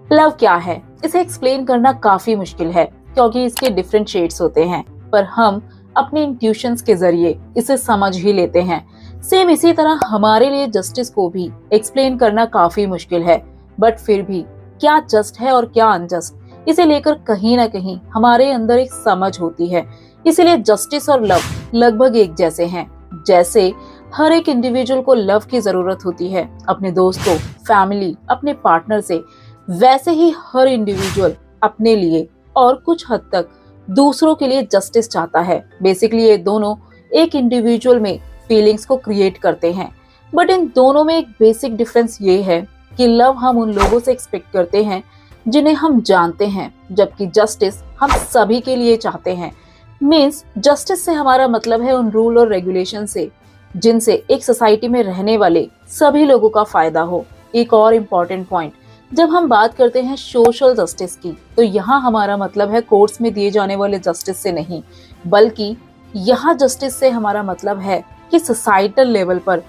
Love क्या है, इसे एक्सप्लेन करना काफी मुश्किल है क्योंकि इसके डिफरेंट शेड्स होते हैं, पर हम अपने इंट्यूशंस के जरिए इसे समझ ही लेते हैं। सेम इसी तरह हमारे लिए जस्टिस को भी एक्सप्लेन करना काफी मुश्किल है, बट फिर भी क्या जस्ट है और क्या अनजस्ट, इसे लेकर कहीं ना कहीं हमारे अंदर एक समझ होती है। इसीलिए जस्टिस और लव लगभग एक जैसे हैं। जैसे हर एक इंडिविजुअल को लव की जरूरत होती है अपने दोस्तों, फैमिली, अपने पार्टनर से, वैसे ही हर इंडिविजुअल अपने लिए और कुछ हद तक दूसरों के लिए जस्टिस चाहता है। बेसिकली ये दोनों एक इंडिविजुअल में फीलिंग्स को क्रिएट करते हैं, बट इन दोनों में एक बेसिक डिफरेंस ये है कि लव हम उन लोगों से एक्सपेक्ट करते हैं जिन्हें हम जानते हैं, जबकि जस्टिस हम सभी के लिए चाहते हैं। मीन्स जस्टिस से हमारा मतलब है उन रूल और रेगुलेशन से जिनसे एक सोसाइटी में रहने वाले सभी लोगों का फायदा हो। एक और इम्पोर्टेंट पॉइंट, जब हम बात करते हैं सोशल जस्टिस की, तो यहाँ हमारा मतलब है कोर्ट्स में दिए जाने वाले जस्टिस से नहीं, बल्कि यहाँ जस्टिस से हमारा मतलब है कि सोसाइटल लेवल पर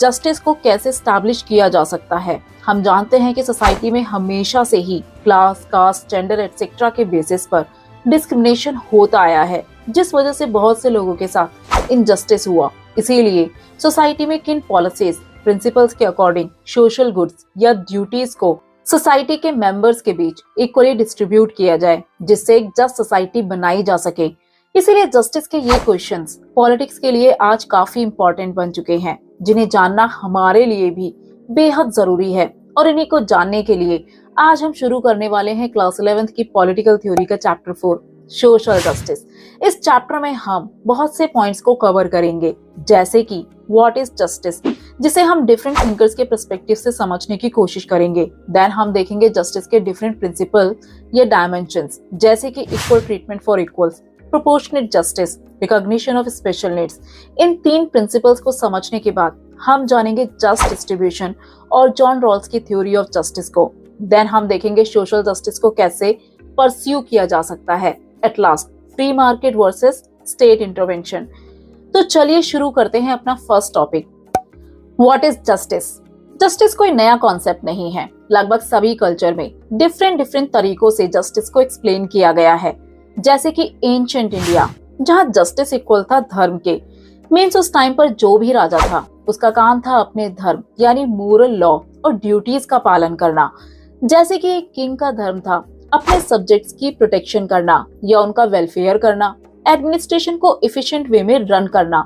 जस्टिस को कैसे स्टैब्लिश किया जा सकता है। हम जानते हैं कि सोसाइटी में हमेशा से ही क्लास, कास्ट, जेंडर एटसेट्रा के बेसिस पर डिस्क्रिमिनेशन होता आया है, जिस वजह से बहुत से लोगों के साथ इनजस्टिस हुआ। इसीलिए सोसाइटी में किन पॉलिसीज, प्रिंसिपल्स के अकॉर्डिंग सोशल गुड्स या ड्यूटीज को सोसाइटी के मेंबर्स के बीच इक्वली डिस्ट्रीब्यूट किया जाए, जिससे एक जस्ट सोसाइटी बनाई जा सके। इसीलिए जस्टिस के ये क्वेश्चंस पॉलिटिक्स के लिए आज काफी इंपॉर्टेंट बन चुके हैं, जिन्हें जानना हमारे लिए भी बेहद जरूरी है। और इन्हीं को जानने के लिए आज हम शुरू करने वाले हैं क्लास 11th की पॉलिटिकल थ्योरी का चैप्टर 4, सोशल जस्टिस। इस चैप्टर में हम बहुत से पॉइंट्स को कवर करेंगे, जैसे कि व्हाट इज जस्टिस, जिसे हम डिफरेंट थिंकर्स के पर्सपेक्टिव से समझने की कोशिश करेंगे। देन हम देखेंगे जस्टिस के डिफरेंट प्रिंसिपल या डायमेंशंस, जैसे कि equal treatment for equals, proportionate justice, recognition of special needs. In 3 principles को समझने के बाद हम जानेंगे जस्ट डिस्ट्रीब्यूशन और जॉन रॉल्स की थ्योरी ऑफ जस्टिस को। देन हम देखेंगे सोशल जस्टिस को कैसे परस्यू किया जा सकता है। At last, free market versus state intervention. तो चलिए शुरू करते हैं अपना first topic, what is justice. Justice कोई नया कॉन्सेप्ट नहीं है। लगभग सभी कल्चर में डिफरेंट तरीकों से जस्टिस को एक्सप्लेन किया गया है। जैसे कि एंशिएंट इंडिया, जहां जस्टिस इक्वल था धर्म के। मीन्स उस टाइम पर जो भी राजा था उसका काम था अपने धर्म यानी मोरल लॉ और ड्यूटीज का पालन करना। जैसे कि एक किंग का धर्म था अपने सब्जेक्ट्स की प्रोटेक्शन करना या उनका वेलफेयर करना, एडमिनिस्ट्रेशन को एफिशिएंट वे में रन करना,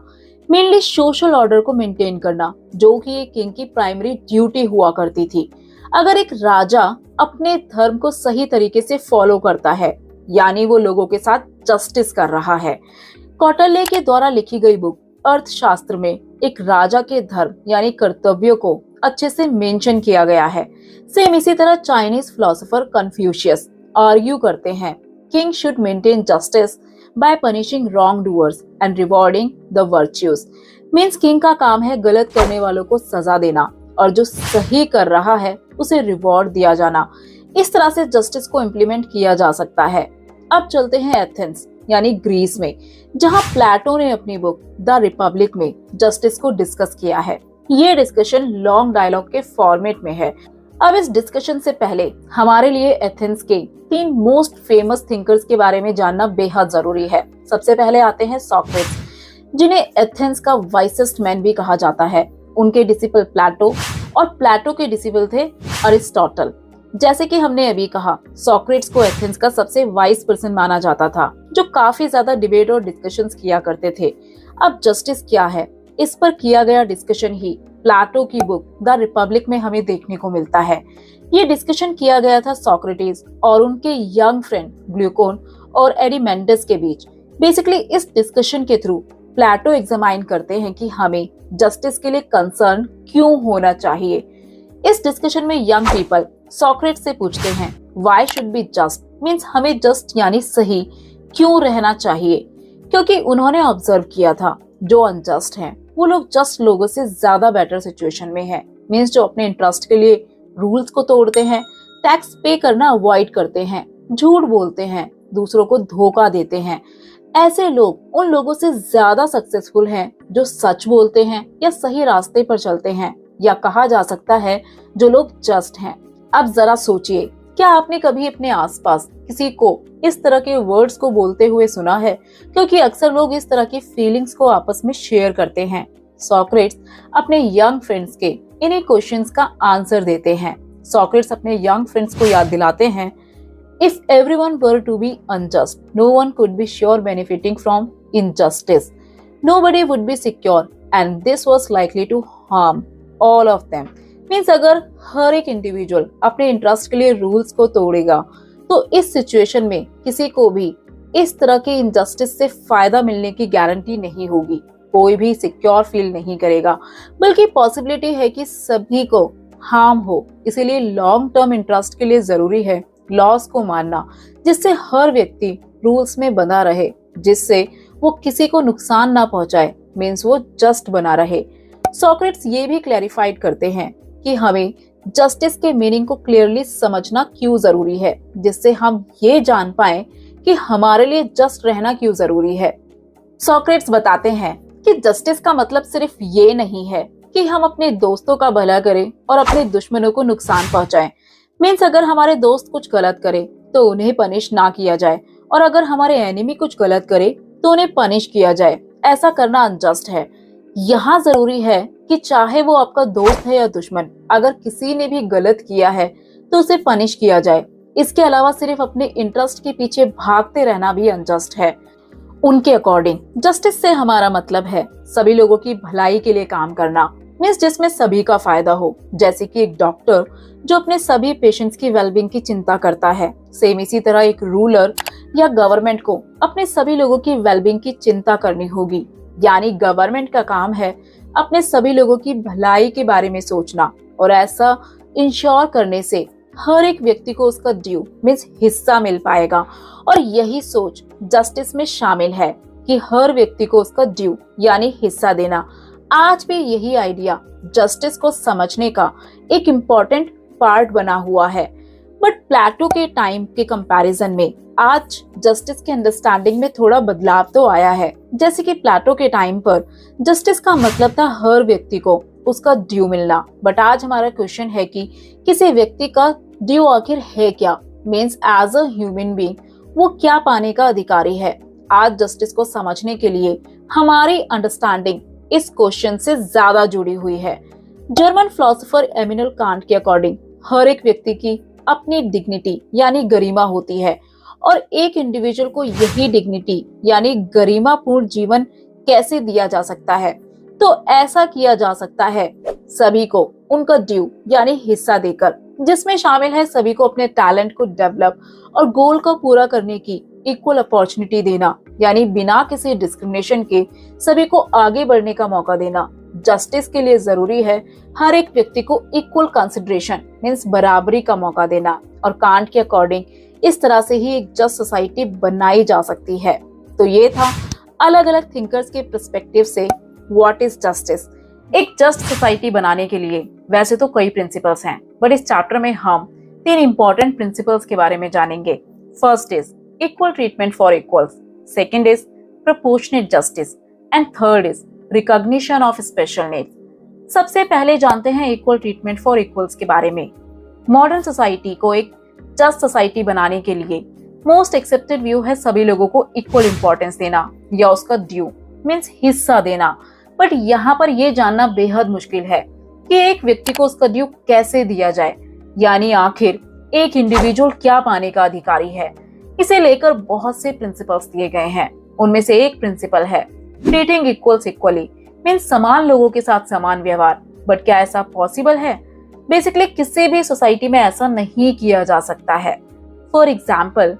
मेनली सोशल ऑर्डर को मेंटेन करना, जो कि एक किंग की प्राइमरी ड्यूटी हुआ करती थी। अगर एक राजा अपने धर्म को सही तरीके से फॉलो करता है, यानी वो लोगों के साथ जस्टिस कर रहा है। कौटिल्य के द्वारा लिखी गई बुक अर्थशास्त्र में एक राजा के धर्म यानी कर्तव्यों को अच्छे से मेंशन किया गया है। सेम इसी तरह चाइनीज फिलोसोफर कन्फ्यूशियस आर्ग्यू करते हैं king should maintain justice by punishing wrong doers and rewarding the virtues. Means king का काम है गलत करने वालों को सजा देना और जो सही कर रहा है उसे रिवॉर्ड दिया जाना। इस तरह से जस्टिस को इम्प्लीमेंट किया जा सकता है। अब चलते हैं एथेंस यानी ग्रीस में, जहां प्लेटो ने अपनी बुक द रिपब्लिक में जस्टिस को डिस्कस किया है। ये डिस्कशन लॉन्ग डायलॉग के फॉर्मेट में है। अब इस डिस्कशन से पहले हमारे लिए एथेंस के 3 मोस्ट फेमस थिंकर्स के बारे में जानना बेहद जरूरी है। सबसे पहले आते हैं सॉक्रेट्स, जिन्हें एथेंस का वाइसेस्ट मैन भी कहा जाता है। उनके डिसिपल प्लेटो और प्लेटो के डिसिपल थे अरिस्टोटल। जैसे कि हमने अभी कहा, सॉक्रेट्स को एथेंस का सबसे वाइज पर्सन माना जाता था, जो काफी ज्यादा डिबेट और डिस्कशंस किया करते थे। अब जस्टिस क्या है, इस पर किया गया डिस्कशन ही प्लेटो की बुक द रिपब्लिक में हमें देखने को मिलता है। ये डिस्कशन किया गया था सोक्रेटिस और उनके यंग फ्रेंड ग्लूकोन और एडिमेंडस के बीच। बेसिकली इस डिस्कशन के थ्रू प्लेटो एग्जामाइन करते हैं कि हमें जस्टिस के लिए कंसर्न क्यों होना चाहिए। इस डिस्कशन में यंग पीपल सोक्रेट्स से पूछते हैं why should be just, means हमें जस्ट यानी सही क्यों रहना चाहिए, क्योंकि उन्होंने ऑब्जर्व किया था जो अनजस्ट हैं वो लोग जस्ट लोगों से ज्यादा बेटर सिचुएशन में हैं। मींस जो अपने इंटरेस्ट के लिए रूल्स को तोड़ते हैं, टैक्स पे करना अवॉइड करते हैं, झूठ बोलते हैं, दूसरों को धोखा देते हैं, ऐसे लोग उन लोगों से ज्यादा सक्सेसफुल हैं जो सच बोलते हैं या सही रास्ते पर चलते हैं, या कहा जा सकता है जो लोग जस्ट हैं। अब जरा सोचिए, क्या आपने कभी अपने आसपास किसी को इस तरह के वर्ड्स को बोलते हुए सुना है? क्योंकि अक्सर लोग इस तरह की फीलिंग्स को आपस में शेयर करते हैं। सोक्रेट्स अपने यंग फ्रेंड्स के इन्हीं क्वेश्चंस का आंसर देते हैं। सोक्रेट्स अपने यंग फ्रेंड्स को याद दिलाते हैं, If everyone were to be unjust, no one could be sure benefiting from injustice. Nobody would be secure, and this was likely to harm all of them. Means अगर हर एक individual अपने interest के लिए rules को तोड़ेगा, तो इस situation में किसी को भी इस तरह के इनजस्टिस से फायदा मिलने की गारंटी नहीं होगी। कोई भी सिक्योर फील नहीं करेगा, बल्कि पॉसिबिलिटी है कि सभी को हार्म हो। इसीलिए लॉन्ग टर्म इंटरेस्ट के लिए जरूरी है लॉस को मानना, जिससे हर व्यक्ति रूल्स में बंधा रहे, जिससे वो किसी को नुकसान ना पहुंचाए, मींस वो जस्ट बना रहे। सोक्रेट्स ये भी क्लैरिफाइड करते हैं कि हमें जस्टिस के मीनिंग को क्लियरली समझना क्यों जरूरी है, जिससे हम ये जान पाए कि हमारे लिए जस्ट रहना क्यों जरूरी है। सोक्रेट्स बताते हैं कि जस्टिस का मतलब सिर्फ ये नहीं है कि हम अपने दोस्तों का भला करें और अपने दुश्मनों को नुकसान पहुंचाएं। मीन्स अगर हमारे दोस्त कुछ गलत करे तो उन्हें पनिश ना किया जाए, और अगर हमारे एनिमी कुछ गलत करे तो उन्हें पनिश किया जाए। ऐसा करना अनजस्ट है। यहाँ जरूरी है कि चाहे वो आपका दोस्त है या दुश्मन, अगर किसी ने भी गलत किया है तो उसे पनिश किया जाए। इसके अलावा सिर्फ अपने इंटरेस्ट के पीछे भागते रहना भी अनजस्ट है। उनके अकॉर्डिंग जस्टिस से हमारा मतलब है सभी लोगों की भलाई के लिए काम करना, मीन्स जिसमें सभी का फायदा हो। जैसे कि एक डॉक्टर जो अपने सभी पेशेंट्स की वेलबींग की चिंता करता है, सेम इसी तरह एक रूलर या गवर्नमेंट को अपने सभी लोगों की वेलबींग की चिंता करनी होगी। यानी गवर्नमेंट का काम है अपने सभी लोगों की भलाई के बारे में सोचना, और ऐसा इंश्योर करने से हर एक व्यक्ति को उसका ड्यू मीन्स हिस्सा मिल पाएगा। और यही सोच जस्टिस में शामिल है कि हर व्यक्ति को उसका ड्यू यानी हिस्सा देना। आज भी यही आइडिया जस्टिस को समझने का एक इम्पोर्टेंट पार्ट बना हुआ है। बट प्लेटो के टाइम के कंपैरिजन में आज जस्टिस के अंडरस्टैंडिंग में थोड़ा बदलाव तो आया है। जैसे कि प्लेटो के टाइम पर जस्टिस का मतलब था हर व्यक्ति को उसका ड्यू मिलना, बट आज हमारा क्वेश्चन है कि किसी व्यक्ति का ड्यू आखिर है क्या, means as a human being वो क्या पाने का अधिकारी है। आज जस्टिस को समझने के लिए हमारी अंडरस्टैंडिंग इस क्वेश्चन से ज्यादा जुड़ी हुई है। जर्मन फिलोसोफर इमैनुएल कांट के अकॉर्डिंग हर एक व्यक्ति की अपनी डिग्निटी यानी गरिमा होती है, और एक इंडिविजुअल को यही डिग्निटी यानी गरिमापूर्ण जीवन कैसे दिया जा सकता है, तो ऐसा किया जा सकता है सभी को उनका ड्यू यानी हिस्सा देकर, जिसमें शामिल है सभी को अपने टैलेंट को डेवलप और गोल को पूरा करने की इक्वल अपॉर्चुनिटी देना, यानी बिना किसी डिस्क्रिमिनेशन के सभी को आगे बढ़ने का मौका देना। जस्टिस के लिए जरूरी है हर एक व्यक्ति को इक्वल कंसिडरेशन मींस बराबरी का मौका देना, और कांट के अकॉर्डिंग इस तरह से ही एक जस्ट सोसाइटी बनाई जा सकती है। तो ये था अलग अलग थिंकर्स के पर्सपेक्टिव से व्हाट इज जस्टिस। एक जस्ट सोसाइटी बनाने के लिए वैसे तो कई प्रिंसिपल्स हैं, बट इस चैप्टर में हम 3 इंपॉर्टेंट प्रिंसिपल्स के बारे में जानेंगे। First is equal treatment for equals, second is proportionate justice, and third is recognition of special needs. सबसे पहले जानते हैं इक्वल ट्रीटमेंट फॉर इक्वल्स के बारे में। मॉडर्न सोसाइटी को एक जस्ट सोसाइटी बनाने के लिए मोस्ट एक्सेप्टेड व्यू है सभी लोगों को इक्वल इंपॉर्टेंस देना या उसका ड्यू मींस हिस्सा देना। बट यहाँ पर यह जानना बेहद मुश्किल है कि एक व्यक्ति को उसका ड्यू कैसे दिया जाए, यानी आखिर एक इंडिविजुअल क्या पाने का अधिकारी है। इसे लेकर बहुत से प्रिंसिपल्स दिए गए हैं। उनमें से एक प्रिंसिपल है ट्रीटिंग इक्वल्स इक्वली, मींस समान लोगों के साथ समान व्यवहार। बट क्या ऐसा पॉसिबल है? बेसिकली किसी भी सोसाइटी में ऐसा नहीं किया जा सकता है। फॉर एग्जाम्पल,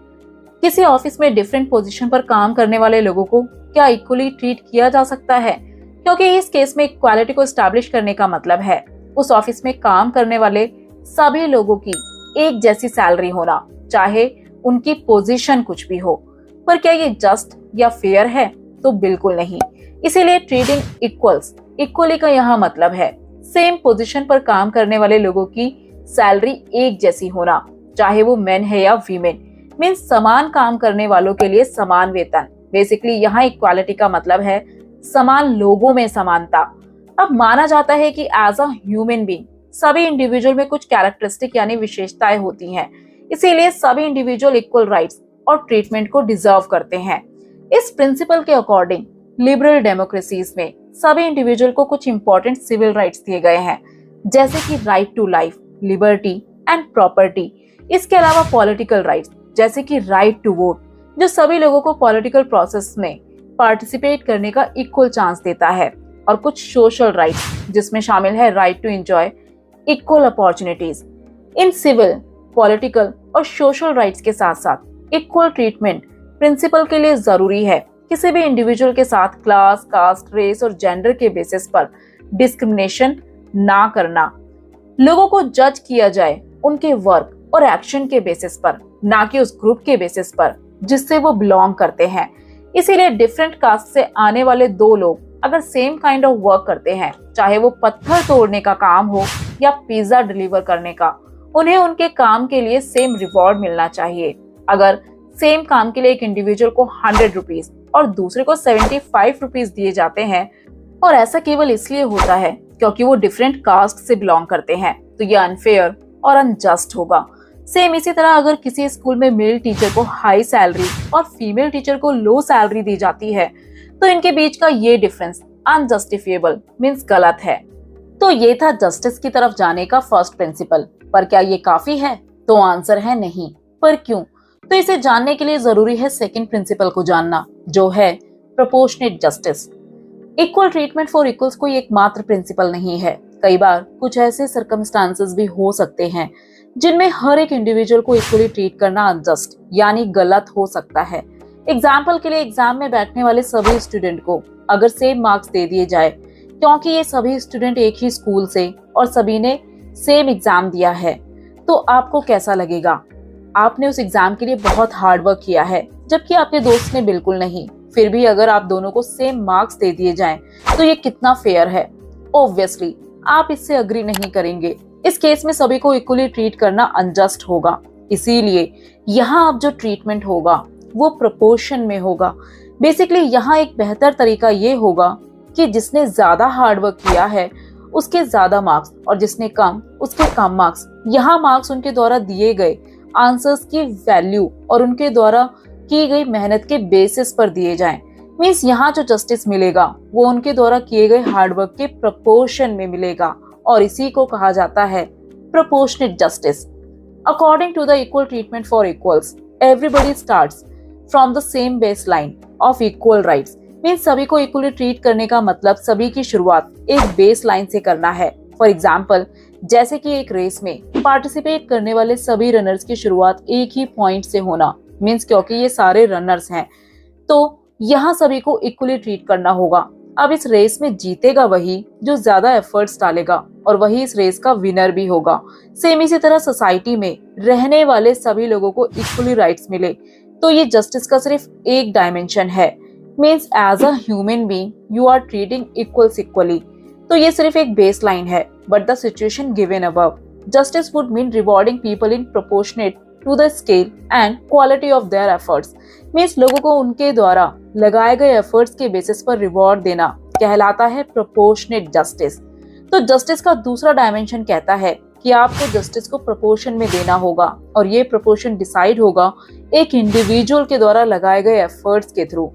किसी ऑफिस में डिफरेंट पोजीशन पर काम करने वाले लोगों को क्या इक्वली ट्रीट किया जा सकता है? क्योंकि इस केस में इक्वालिटी को एस्टैब्लिश करने का मतलब है उस ऑफिस में काम करने वाले सभी लोगों की एक जैसी सैलरी होना, चाहे उनकी पोजीशन कुछ भी हो। पर क्या ये जस्ट या फेयर है? तो बिल्कुल नहीं। इसीलिए ट्रीटिंग इक्वल्स इक्वली का यहाँ मतलब है सेम पोजीशन पर काम करने वाले लोगों की सैलरी एक जैसी होना, चाहे वो मेन है या वीमेन, मीन्स समान काम करने वालों के लिए समान वेतन। बेसिकली यहाँ इक्वालिटी का मतलब है समान लोगों में समानता। अब माना जाता है कि एज अ ह्यूमन बीइंग सभी इंडिविजुअल में कुछ कैरेक्टरिस्टिक यानी विशेषताएं होती हैं। इसीलिए सभी इंडिविजुअल इक्वल राइट्स और ट्रीटमेंट को डिजर्व करते हैं। इस प्रिंसिपल के अकॉर्डिंग लिबरल डेमोक्रेसीज में सभी इंडिविजुअल को कुछ इंपॉर्टेंट सिविल राइट्स दिए गए हैं, जैसे कि right to life, liberty and property. इसके अलावा पॉलिटिकल राइट्स जैसे कि राइट टू वोट, जो सभी लोगों को पॉलिटिकल प्रोसेस में पार्टिसिपेट करने का इक्वल चांस देता है, और कुछ सोशल राइट्स जिसमें शामिल है right to enjoy equal opportunities. इन सिविल, पॉलिटिकल और सोशल राइट्स के साथ साथ इक्वल ट्रीटमेंट प्रिंसिपल के लिए जरूरी है। किसी भी इंडिविजुअल के साथ क्लास, कास्ट, रेस और जेंडर के बेसिस पर डिस्क्रिमिनेशन ना करना। लोगों को जज किया जाए उनके वर्क और एक्शन के बेसिस पर, ना कि उस ग्रुप के बेसिस पर जिससे वो बिलोंग करते हैं। इसीलिए डिफरेंट कास्ट से आने वाले दो लोग अगर सेम काइंड ऑफ वर्क करते हैं, चाहे वो पत्थर तोड़ने का काम हो या पिज्जा डिलीवर करने का, उन्हें उनके काम के लिए सेम रिवॉर्ड मिलना चाहिए। अगर सेम काम के लिए एक इंडिविजुअल को 100 रुपीज और दूसरे को 75 रुपीज दिए जाते हैं, और ऐसा केवल इसलिए होता है क्योंकि वो डिफरेंट कास्ट से बिलोंग करते हैं, तो ये अनफेयर और अनजस्ट होगा। सेम इसी तरह अगर किसी स्कूल में मेल टीचर को हाई सैलरी और फीमेल टीचर को लो सैलरी दी जाती है, तो इनके बीच का ये डिफरेंस अनजस्टिफिएबल मींस गलत है। तो ये था जस्टिस की तरफ जाने का फर्स्ट प्रिंसिपल। पर क्या ये काफी है? तो आंसर है नहीं। पर क्यों? तो इसे जानने के लिए जरूरी है सेकंड प्रिंसिपल को जानना, जो है proportionate justice. Equal treatment for equals कोई एकमात्र प्रिंसिपल नहीं है। कई बार कुछ ऐसे सर्कमस्टांसेस भी हो सकते हैं जिनमें हर एक इंडिविजुअल को इक्वली ट्रीट करना अनजस्ट यानी गलत हो सकता है। एग्जाम्पल के लिए एग्जाम में बैठने वाले सभी स्टूडेंट को अगर सेम मार्क्स दे दिए जाए, क्योंकि ये सभी स्टूडेंट एक ही स्कूल से और सभी ने सेम एग्जाम दिया है, तो आपको कैसा लगेगा? आपने उस एग्जाम के लिए बहुत हार्ड वर्क किया है, जबकि आपके दोस्त ने बिल्कुल नहीं। फिर भी अगर आप दोनों को सेम मार्क्स दे दिए जाएं, तो ये कितना फेयर है? ऑब्वियसली आप इससे अग्री नहीं करेंगे। इस केस में सभी को इक्वली ट्रीट करना अनजस्ट होगा। इसीलिए यहाँ अब जो ट्रीटमेंट होगा वो प्रोपोर्शन में होगा। बेसिकली यहाँ एक बेहतर तरीका ये होगा कि जिसने ज्यादा हार्ड वर्क किया है उसके ज्यादा मार्क्स, और जिसने कम उसके कम मार्क्स। यहाँ मार्क्स उनके द्वारा दिए गए आंसर्स की वैल्यू और उनके द्वारा की गई मेहनत के बेसिस पर दिए जाएं। मींस यहाँ जो जस्टिस मिलेगा वो उनके द्वारा किए गए हार्डवर्क के प्रपोर्शन में मिलेगा, और इसी को कहा जाता है proportionate justice. According to the equal treatment for equals, everybody starts from the same base line of equal rights. Means सभी को इक्वली ट्रीट करने का मतलब सभी की शुरुआत एक बेस लाइन से करना है। फॉर एग्जाम्पल, जैसे कि एक रेस में पार्टिसिपेट करने वाले सभी रनर्स की शुरुआत एक ही पॉइंट से होना। मींस क्योंकि ये सारे रनर्स हैं, तो यहाँ सभी को इक्वली ट्रीट करना होगा। अब इस रेस में जीतेगा वही जो ज्यादा एफर्ट्स डालेगा, और वही इस रेस का विनर भी होगा। सेम इसी तरह सोसाइटी में रहने वाले सभी लोगों को इक्वली राइट्स मिले, तो ये जस्टिस का सिर्फ एक डायमेंशन है। Means as a human being you are treating equals equally. तो ये सिर्फ एक बेस लाइन है, but the situation given above, justice would mean rewarding people in proportionate to the scale and quality of their efforts. Means लोगों को उनके द्वारा लगाए गए एफर्ट्स के बेसिस पर रिवॉर्ड देना कहलाता है प्रोपोर्शनेट जस्टिस। तो जस्टिस का दूसरा डायमेंशन कहता है कि आपको जस्टिस को प्रोपोर्शन में देना होगा, और ये प्रोपोर्शन डिसाइड होगा एक इंडिविजुअल के द्वारा लगाए गए एफर्ट्स के थ्रू।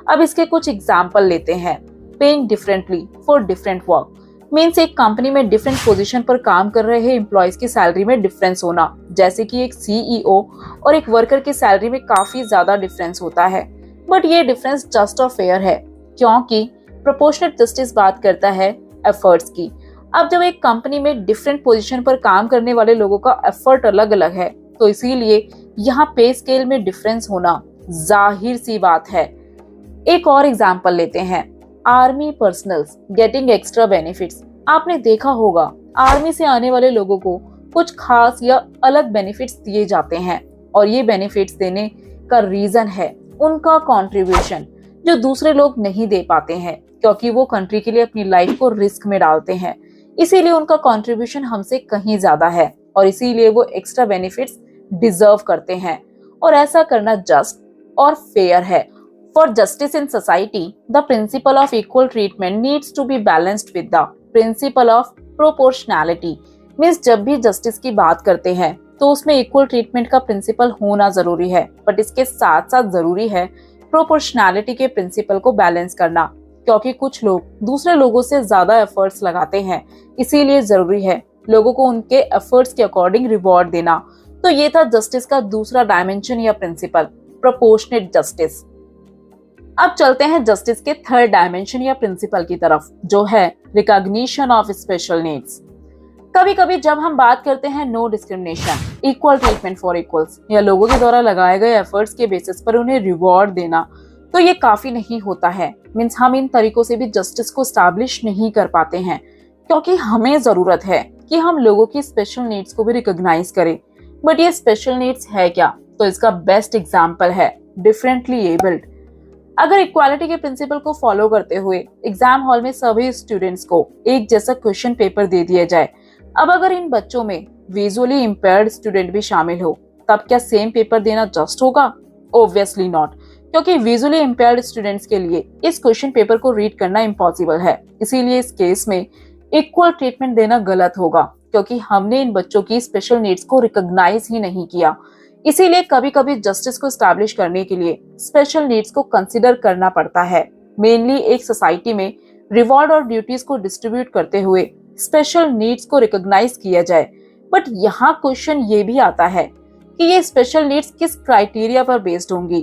अब इसके कुछ एग्जाम्पल लेते हैं। Paying differently for different work, means एक कंपनी में डिफरेंट पोजीशन पर काम कर रहे एम्प्लॉयज की सैलरी में डिफरेंस होना, जैसे कि एक सीईओ और एक वर्कर की सैलरी में काफी ज्यादा डिफरेंस होता है। बट ये डिफरेंस जस्ट और फेयर है, क्योंकि प्रोपोर्शनेट जस्टिस बात करता है एफर्ट्स की। अब जब एक कंपनी में डिफरेंट पोजीशन पर काम करने वाले लोगों का एफर्ट अलग अलग है, तो इसीलिए यहाँ पे स्केल में डिफरेंस होना जाहिर सी बात है। एक और एग्जाम्पल लेते हैं, army personnels getting extra benefits. आपने देखा होगा आर्मी से आने वाले लोगों को कुछ खास या अलग बेनिफिट्स दिए जाते हैं, और ये बेनिफिट्स देने का रीजन है उनका कंट्रीब्यूशन, जो दूसरे लोग नहीं दे पाते हैं, क्योंकि वो कंट्री के लिए अपनी लाइफ को रिस्क में डालते हैं। इसीलिए उनका कंट्रीब्यूशन हमसे कहीं ज्यादा है, और इसीलिए वो एक्स्ट्रा बेनिफिट्स डिजर्व करते हैं, और ऐसा करना जस्ट और फेयर है। For justice in society, the principle of equal treatment needs to be balanced with the principle of proportionality. Means जब भी जस्टिस की बात करते हैं तो उसमें इक्वल ट्रीटमेंट का प्रिंसिपल होना जरूरी है, बट इसके साथ साथ जरूरी है प्रोपोर्शनैलिटी के प्रिंसिपल को बैलेंस करना, क्योंकि कुछ लोग दूसरे लोगों से ज्यादा एफर्ट्स लगाते हैं, इसीलिए जरूरी है लोगों को उनके एफर्ट्स के अकॉर्डिंग रिवॉर्ड देना। तो ये था जस्टिस का दूसरा डायमेंशन या प्रिंसिपल, प्रोपोर्शनेट जस्टिस। अब चलते हैं जस्टिस के थर्ड डायमेंशन या प्रिंसिपल की तरफ, जो है रिकॉग्निशन ऑफ स्पेशल नीड्स। कभी कभी जब हम बात करते हैं no discrimination, equal treatment for equals या लोगों के द्वारा लगाए गए एफर्ट्स के बेसिस पर उन्हें रिवॉर्ड देना, तो ये काफी नहीं होता है। मीन्स हम इन तरीकों से भी जस्टिस को स्टैब्लिश नहीं कर पाते हैं, क्योंकि हमें जरूरत है कि हम लोगों की स्पेशल नीड्स को भी रिकॉग्नाइज करें। बट ये स्पेशल नीड्स है क्या? तो इसका बेस्ट एग्जाम्पल है डिफरेंटली एबल्ड। अगर इक्वालिटी के प्रिंसिपल को फॉलो करते हुए एग्जाम हॉल में सभी स्टूडेंट्स को एक जैसा क्वेश्चन पेपर दे दिया जाए, अब अगर इन बच्चों में विजुअली इम्पेयर्ड स्टूडेंट भी शामिल हो, तब क्या सेम पेपर देना जस्ट होगा? ऑब्वियसली नॉट, क्योंकि विजुअली इम्पेयर्ड स्टूडेंट्स के लिए इस क्वेश्चन पेपर को रीड करना इम्पॉसिबल है। इसीलिए इस केस में इक्वल ट्रीटमेंट देना गलत होगा, क्योंकि हमने इन बच्चों की स्पेशल नीड्स को रिकॉग्नाइज ही नहीं किया। इसीलिए कभी कभी जस्टिस को स्टैब्लिश करने के लिए स्पेशल नीड्स को कंसिडर करना पड़ता है। मेनली एक सोसाइटी में रिवॉर्ड और ड्यूटीज को डिस्ट्रीब्यूट करते हुए स्पेशल नीड्स को रिकॉग्नाइज किया जाए। बट यहाँ क्वेश्चन ये भी आता है कि ये स्पेशल नीड्स किस क्राइटेरिया पर बेस्ड होंगी?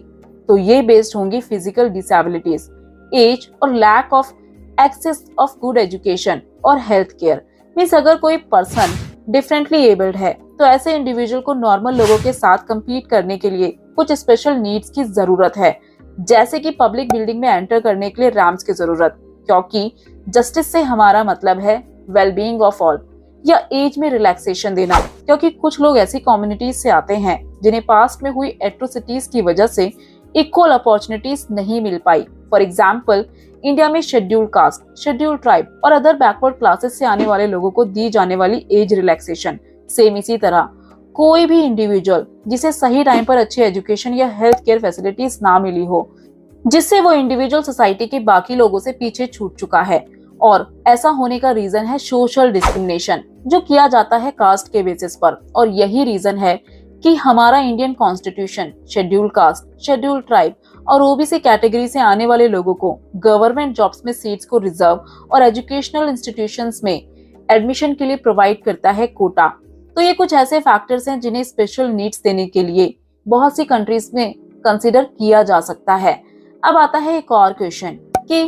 तो ये बेस्ड होंगी फिजिकल डिसेबिलिटीज, एज और lack of access of good education और हेल्थ केयर। मीन्स अगर कोई पर्सन डिफरेंटली एबल्ड है, तो ऐसे इंडिविजुअल को नॉर्मल लोगों के साथ compete करने के लिए कुछ स्पेशल नीड्स की जरूरत है, जैसे कि पब्लिक बिल्डिंग में एंटर करने के लिए रैम्प्स की जरूरत, क्योंकि जस्टिस से हमारा मतलब है वेलबीइंग ऑफ ऑल, या एज में रिलैक्सेशन देना, क्योंकि कुछ लोग ऐसी कम्युनिटीज से आते हैं जिन्हें पास्ट में हुई एट्रोसिटीज की वजह से इक्वल अपॉर्चुनिटीज नहीं मिल पाई। फॉर एग्जाम्पल, इंडिया में शेड्यूल्ड कास्ट, शेड्यूल्ड ट्राइब और अदर बैकवर्ड क्लासेस से आने वाले लोगों को दी जाने वाली एज रिलैक्सेशन। सेम इसी तरह कोई भी इंडिविजुअल जिसे सही टाइम पर अच्छी एजुकेशन या हेल्थ केयर फैसिलिटीज ना मिली हो, जिससे वो इंडिविजुअल सोसाइटी के बाकी लोगों से पीछे छूट चुका है, और ऐसा होने का रीजन है सोशल डिस्क्रिमिनेशन जो किया जाता है कास्ट के बेसिस पर। और यही रीजन है कि हमारा Indian constitution scheduled caste, scheduled tribe और ओबीसी कैटेगरी से आने वाले लोगों को गवर्नमेंट जॉब्स में सीट्स को रिजर्व और एजुकेशनल इंस्टीट्यूशंस में एडमिशन के लिए प्रोवाइड करता है कोटा। तो ये कुछ ऐसे फैक्टर्स हैं जिन्हें स्पेशल नीड्स देने के लिए बहुत सी कंट्रीज में कंसीडर किया जा सकता है। अब आता है एक और क्वेश्चन कि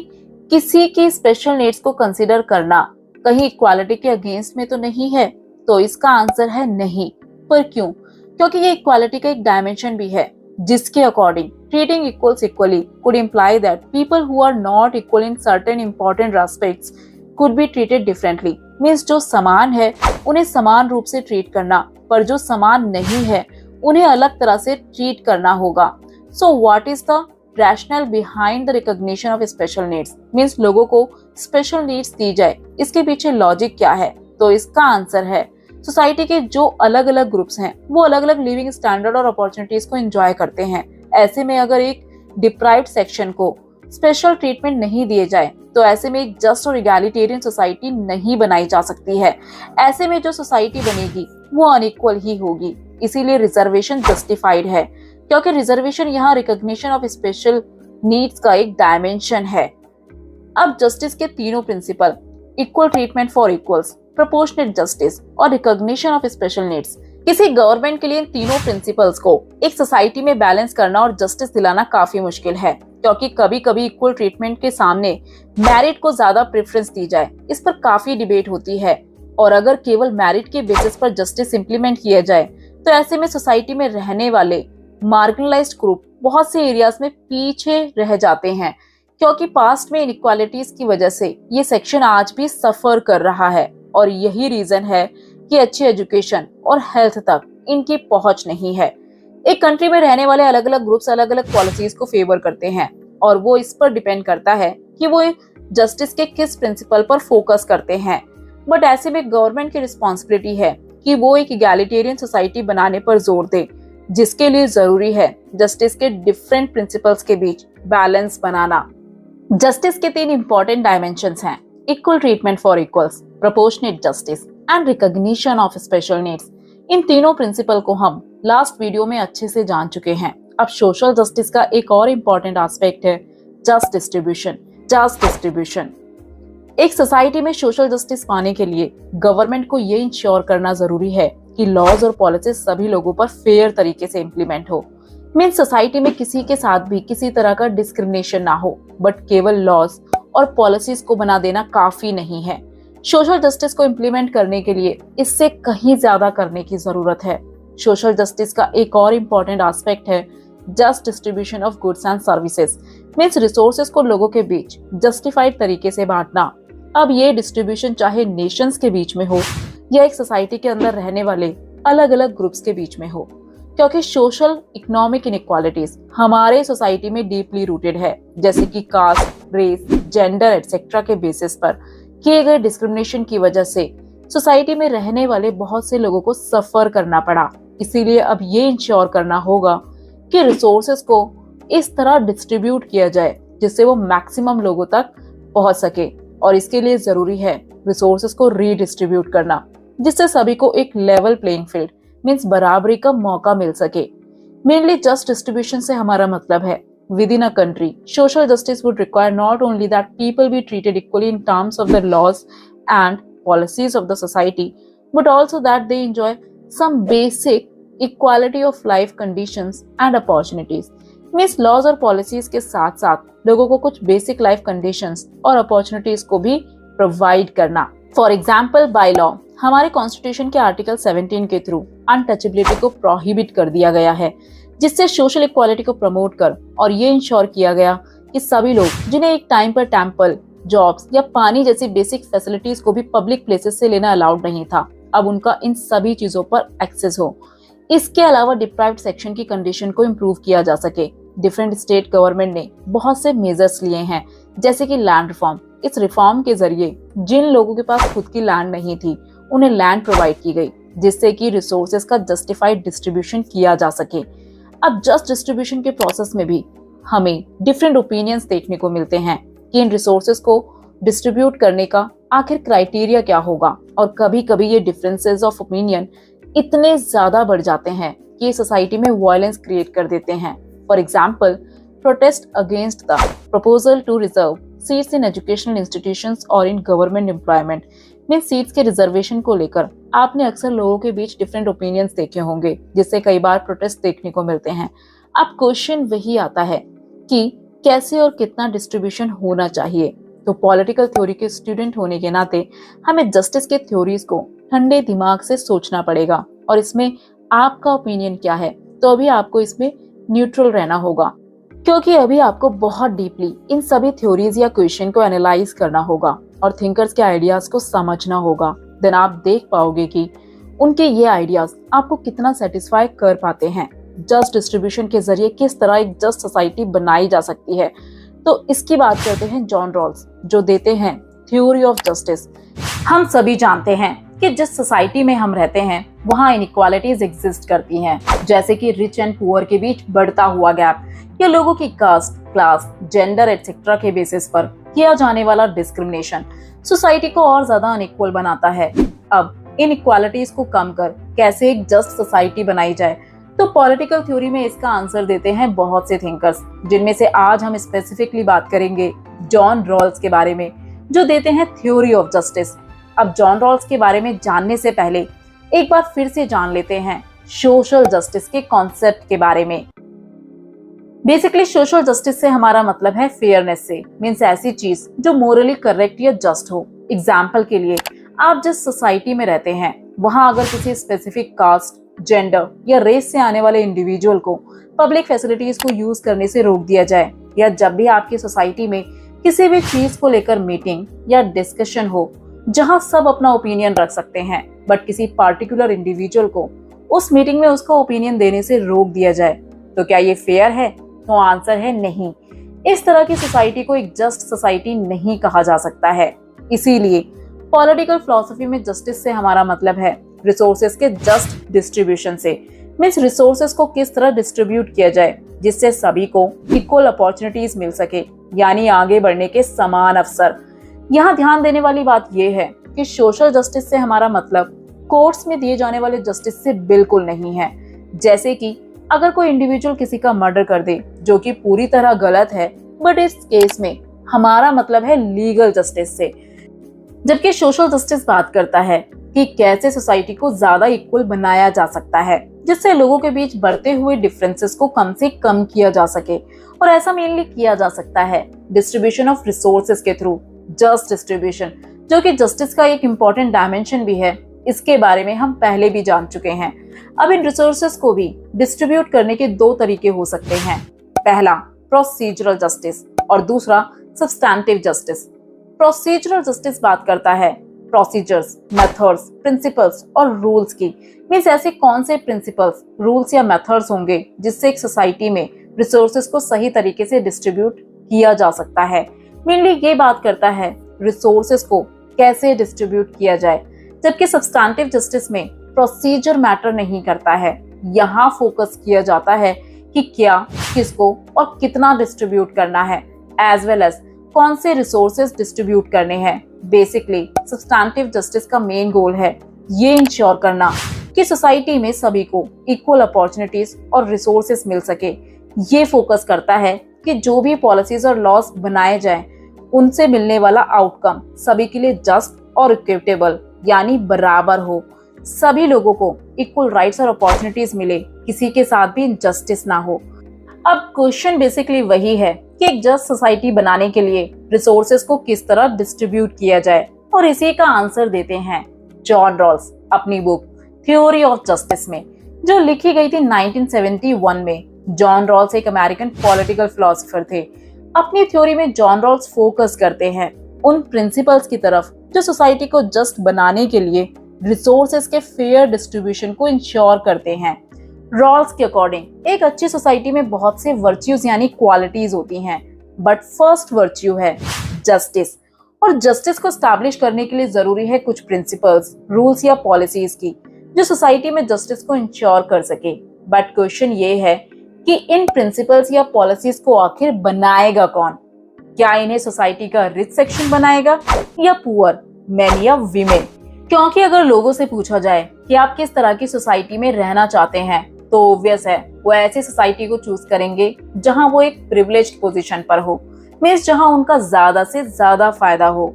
किसी की स्पेशल नीड्स को कंसीडर करना कहीं इक्वालिटी के अगेंस्ट में तो नहीं है? तो इसका आंसर है नहीं। पर क्यों? क्योंकि ये इक्वालिटी का एक डायमेंशन भी है, जिसके according treating equals equally could imply that people who are not equal in certain important aspects could be treated differently. Means जो समान है उन्हें समान रूप से ट्रीट करना, पर जो समान नहीं है उन्हें अलग तरह से ट्रीट करना होगा। So what is the rational behind the recognition of special needs? Means लोगों को स्पेशल नीड्स दी जाए, इसके पीछे लॉजिक क्या है? तो इसका आंसर है सोसाइटी के जो अलग अलग ग्रुप्स हैं वो अलग अलग लिविंग स्टैंडर्ड और अपॉर्चुनिटीज को एंजॉय करते हैं। ऐसे में अगर एक डिप्राइव्ड सेक्शन को स्पेशल ट्रीटमेंट नहीं दिए जाए, तो ऐसे में एक जस्ट और इगैलिटेरियन सोसाइटी नहीं बनाई जा सकती है। ऐसे में जो सोसाइटी बनेगी वो अनइक्वल ही होगी। इसीलिए रिजर्वेशन जस्टिफाइड है, क्योंकि रिजर्वेशन यहाँ रिकॉग्निशन ऑफ स्पेशल नीड्स का एक डायमेंशन है। अब जस्टिस के तीनों principle, equal treatment for equals, proportionate justice और रिकॉग्निशन ऑफ स्पेशल नीड्स, किसी गवर्नमेंट के लिए इन तीनों प्रिंसिपल्स को एक सोसाइटी में बैलेंस करना और जस्टिस दिलाना काफी मुश्किल है, क्योंकि कभी कभी इक्वल ट्रीटमेंट के सामने मैरिट को ज्यादा प्रेफरेंस दी जाए, इस पर काफी डिबेट होती है। और अगर केवल मैरिट के बेसिस पर जस्टिस इंप्लीमेंट किया जाए, तो ऐसे में सोसाइटी में रहने वाले मार्जिनलाइज्ड ग्रुप बहुत से एरियाज में पीछे रह जाते हैं, क्योंकि पास्ट में इनइक्वालिटीज की वजह से ये सेक्शन आज भी सफर कर रहा है। और यही रीजन है कि अच्छी एजुकेशन और हेल्थ तक इनकी पहुंच नहीं है। एक कंट्री में रहने वाले अलग अलग ग्रुप्स अलग अलग पॉलिसीज को फेवर करते हैं, और वो इस पर डिपेंड करता है कि वो जस्टिस के किस प्रिंसिपल पर फोकस करते हैं। बट ऐसे में गवर्नमेंट की रिस्पॉन्सिबिलिटी है कि वो एक इगैलिटेरियन सोसाइटी बनाने पर जोर दे, जिसके लिए जरूरी है जस्टिस के डिफरेंट प्रिंसिपल्स के बीच बैलेंस बनाना। जस्टिस के तीन इंपॉर्टेंट डायमेंशंस हैं, equal treatment for equals, proportionate justice and recognition of special needs. इन तीनों प्रिंसिपल को हम लास्ट वीडियो में अच्छे से जान चुके हैं। अब सोशल जस्टिस का एक और इम्पोर्टेंट एस्पेक्ट है जस्ट डिस्ट्रीब्यूशन। जस्ट डिस्ट्रीब्यूशन एक सोसाइटी में सोशल जस्टिस पाने के लिए गवर्नमेंट को ये इंश्योर करना जरूरी है कि लॉज और पॉलिसीज सभी लोगों पर फेयर तरीके से इम्प्लीमेंट हो। मीन्स सोसाइटी में किसी के साथ भी किसी तरह का डिस्क्रिमिनेशन ना हो, बट केवल लॉज और पॉलिसीज को बना देना काफी नहीं है। सोशल जस्टिस को इम्प्लीमेंट करने के लिए इससे कहीं ज्यादा करने की जरूरत है। सोशल जस्टिस का एक और इम्पोर्टेंट एस्पेक्ट है just distribution of goods and services. Means resources को लोगों के बीच जस्टिफाइड तरीके से बांटना। अब ये डिस्ट्रीब्यूशन चाहे नेशंस के बीच में हो या एक सोसाइटी के अंदर रहने वाले अलग अलग ग्रुप्स के बीच में हो, क्योंकि सोशल इकोनॉमिक इनइक्वालिटीज हमारे सोसाइटी में डीपली रूटेड है, जैसे कि कास्ट, रेस, जेंडर एटसेट्रा के बेसिस पर किए गए डिस्क्रिमिनेशन की वजह से सोसाइटी में रहने वाले बहुत से लोगों को सफर करना पड़ा। इसीलिए अब ये इंश्योर करना होगा कि रिसोर्सेज को इस तरह डिस्ट्रीब्यूट किया जाए जिससे वो मैक्सिमम लोगों तक पहुंच सके, और इसके लिए जरूरी है रिसोर्सेज को रीडिस्ट्रीब्यूट करना जिससे सभी को एक लेवल प्लेइंग फील्ड मींस बराबरी का मौका मिल सके। मेनली जस्ट डिस्ट्रीब्यूशन से हमारा मतलब है within a country social justice would require not only that people be treated equally in terms of the laws and policies of the society, but also that they enjoy some basic equality of life conditions and opportunities. Means laws और policies के साथ साथ लोगों को कुछ basic life conditions और opportunities को भी provide करना। For example, by law हमारे कॉन्स्टिट्यूशन के आर्टिकल 17 के थ्रू अनटचेबिलिटी को प्रोहिबिट कर दिया गया है, जिससे सोशल इक्वालिटी को प्रमोट कर और ये इंश्योर किया गया कि सभी लोग जिन्हें एक टाइम पर टेम्पल, जॉब्स या पानी जैसी बेसिक फैसिलिटीज को भी पब्लिक प्लेसेस से लेना अलाउड नहीं था, अब उनका इन सभी चीजों पर एक्सेस हो। इसके अलावा डिप्राइव्ड सेक्शन की कंडीशन को इम्प्रूव किया जा सके। डिफरेंट स्टेट गवर्नमेंट ने बहुत से मेजर्स लिए हैं, जैसे कि लैंड रिफॉर्म। इस रिफॉर्म के जरिए जिन लोगों के पास खुद की लैंड नहीं थी उन्हें लैंड प्रोवाइड की गई, जिससे कि रिसोर्सेज का जस्टिफाइड डिस्ट्रीब्यूशन किया जा सके। अब जस्ट डिस्ट्रीब्यूशन के प्रोसेस में भी हमें डिफरेंट ओपिनियंस देखने को मिलते हैं कि इन रिसोर्सेज को डिस्ट्रीब्यूट करने का आखिर क्राइटेरिया क्या होगा, और कभी कभी ये डिफरेंसेस ऑफ ओपिनियन इतने ज्यादा बढ़ जाते हैं कि ये सोसाइटी में वायलेंस क्रिएट कर देते हैं। For example, protest against the proposal to reserve seats in educational institutions और in government employment. Mean seats के रिजर्वेशन को लेकर आपने अक्सर लोगों के बीच डिफरेंट ओपिनियंस देखे होंगे, जिससे कई बार प्रोटेस्ट देखने को मिलते हैं। अब क्वेश्चन वही आता है कि कैसे और कितना डिस्ट्रीब्यूशन होना चाहिए। तो पॉलिटिकल थ्योरी के स्टूडेंट होने के नाते हमें जस्टिस के थ्योरीज को ठंडे दिमाग से सोचना पड़ेगा, और इसमें आपका ओपिनियन क्या है, तो अभी आपको इसमें न्यूट्रल रहना होगा, क्योंकि अभी आपको बहुत डीपली इन सभी थ्योरीज या क्वेश्चन को एनालाइज करना होगा और थिंकर्स के आइडियाज को समझना होगा। देन आप देख पाओगे कि उनके ये आइडियाज आपको कितना सेटिस्फाई कर पाते हैं। जस्ट डिस्ट्रीब्यूशन के जरिए किस तरह एक जस्ट सोसाइटी बनाई जा सकती है, तो इसकी बात करते हैं जॉन रॉल्स, जो देते हैं थ्योरी ऑफ जस्टिस। हम सभी जानते हैं कि जिस सोसाइटी में हम रहते हैं वहाँ इनइक्वालिटीज एग्जिस्ट करती हैं, जैसे कि रिच एंड पुअर के बीच बढ़ता हुआ गैप, या लोगों की कास्ट, क्लास, जेंडर एटसेट्रा के बेसिस पर किया जाने वाला डिस्क्रिमिनेशन सोसाइटी को और ज्यादा अनइक्वल बनाता है। अब इनइक्वालिटीज को कम कर कैसे एक जस्ट सोसाइटी बनाई जाए, तो पॉलिटिकल थ्योरी में इसका आंसर देते हैं बहुत से थिंकर्स, जिनमें से आज हम स्पेसिफिकली बात करेंगे जॉन रॉल्स के बारे में, जो देते हैं थ्योरी ऑफ जस्टिस। अब जॉन रॉल्स के बारे में जानने से पहले एक बार फिर से जान लेते हैं सोशल जस्टिस के कॉन्सेप्ट के बारे में। बेसिकली सोशल जस्टिस से हमारा मतलब है फेयरनेस से, मीन्स ऐसी चीज जो मोरली करेक्ट या जस्ट हो। एग्जाम्पल के लिए, आप जिस सोसाइटी में रहते हैं वहां अगर किसी स्पेसिफिक कास्ट, जेंडर या रेस से आने वाले इंडिविजुअल को पब्लिक फैसिलिटीज को यूज करने से रोक दिया जाए, या जब भी आपकी सोसाइटी में किसी भी चीज को लेकर मीटिंग या डिस्कशन हो जहां सब अपना ओपिनियन रख सकते हैं, बट किसी पार्टिकुलर इंडिविजुअल को उस मीटिंग में उसका ओपिनियन देने से रोक दिया जाए, तो क्या ये फेयर है? तो आंसर है नहीं। इस तरह की सोसाइटी को एक जस्ट सोसाइटी नहीं कहा जा सकता है। इसीलिए पॉलिटिकल फिलॉसफी में जस्टिस से हमारा मतलब है रिसोर्सेज के जस्ट डिस्ट्रीब्यूशन से। मीन्स रिसोर्सेज को किस तरह डिस्ट्रीब्यूट किया जाए जिससे सभी को इक्वल अपॉर्चुनिटीज मिल सके, यानी आगे बढ़ने के समान अवसर। यहाँ ध्यान देने वाली बात यह है कि सोशल जस्टिस से हमारा मतलब कोर्ट्स में दिए जाने वाले जस्टिस से बिल्कुल नहीं है। जैसे कि अगर कोई इंडिविजुअल किसी का मर्डर कर दे, जो कि पूरी तरह गलत है, बट इस केस में हमारा मतलब है लीगल जस्टिस से। जबकि सोशल जस्टिस बात करता है कि कैसे सोसाइटी को ज्यादा इक्वल बनाया जा सकता है, जिससे लोगों के बीच बढ़ते हुए डिफरेंसेस को कम से कम किया जा सके। और ऐसा मेनली किया जा सकता है डिस्ट्रीब्यूशन ऑफ रिसोर्सेज के थ्रू। जस्ट डिस्ट्रीब्यूशन, जो कि जस्टिस का एक इम्पोर्टेंट डायमेंशन भी है, इसके बारे में हम पहले भी जान चुके हैं। अब इन रिसोर्सेज को भी डिस्ट्रीब्यूट करने के दो तरीके हो सकते हैं। पहला प्रोसीजरल जस्टिस और दूसरा सब्सटैंटिव जस्टिस। प्रोसीजरल जस्टिस बात करता है प्रोसीजर्स, मेथड्स, प्रिंसिपल्स और रूल्स की। मींस ऐसे कौन से प्रिंसिपल्स, रूल्स या मेथड्स होंगे जिससे एक सोसाइटी में रिसोर्सेज को सही तरीके से डिस्ट्रीब्यूट किया जा सकता है। मेनली ये बात करता है रिसोर्सेज को कैसे डिस्ट्रीब्यूट किया जाए। जबकि सब्सटैंटिव जस्टिस में प्रोसीजर मैटर नहीं करता है। यहाँ फोकस किया जाता है कि क्या, किसको और कितना डिस्ट्रीब्यूट करना है, एज वेल एज कौन से रिसोर्सेज डिस्ट्रीब्यूट करने हैं। बेसिकली सब्सटैंटिव जस्टिस का मेन गोल है ये इंश्योर करना कि सोसाइटी में सभी को इक्वल अपॉर्चुनिटीज और रिसोर्सेज मिल सके। ये फोकस करता है कि जो भी पॉलिसीज और लॉज बनाए जाएं, उनसे मिलने वाला आउटकम सभी के लिए जस्ट और इक्विटेबल यानी बराबर हो। सभी लोगों को इक्वल राइट्स और अपॉर्चुनिटीज मिले, किसी के साथ भी इनजस्टिस ना हो। अब क्वेश्चन बेसिकली वही है कि एक जस्ट सोसाइटी बनाने के लिए रिसोर्सेज को किस तरह डिस्ट्रीब्यूट किया जाए, और इसी का आंसर देते हैं जॉन रॉल्स अपनी बुक थ्योरी ऑफ जस्टिस में, जो लिखी गई थी 1971 में। जॉन रॉल्स एक अमेरिकन पॉलिटिकल फिलोसोफर थे। अपनी थ्योरी में जॉन रॉल्स फोकस करते हैं उन प्रिंसिपल्स की तरफ जो सोसाइटी को जस्ट बनाने के लिए रिसोर्सेज के फेयर डिस्ट्रीब्यूशन को इंश्योर करते हैं। रॉल्स के अकॉर्डिंग एक अच्छी सोसाइटी में बहुत से वर्च्यूज यानी क्वालिटीज होती हैं, बट फर्स्ट वर्च्यू है जस्टिस। और जस्टिस को स्टैब्लिश करने के लिए जरूरी है कुछ प्रिंसिपल्स, रूल्स या पॉलिसीज की, जो सोसाइटी में जस्टिस को इंश्योर कर सके। बट क्वेश्चन ये है कि इन प्रिंसिपल्स या पॉलिसीज को आखिर बनाएगा कौन? क्या इन्हें सोसाइटी का रिच सेक्शन बनाएगा या पुअर, मेन या वीमेन? क्योंकि अगर लोगों से पूछा जाए कि आप किस तरह की सोसाइटी में रहना चाहते हैं, तो ऑब्वियस है वो ऐसी सोसाइटी को चूज करेंगे जहां वो एक प्रिविलेज्ड पोजीशन पर हो, मींस जहां उनका ज्यादा से ज्यादा फायदा हो।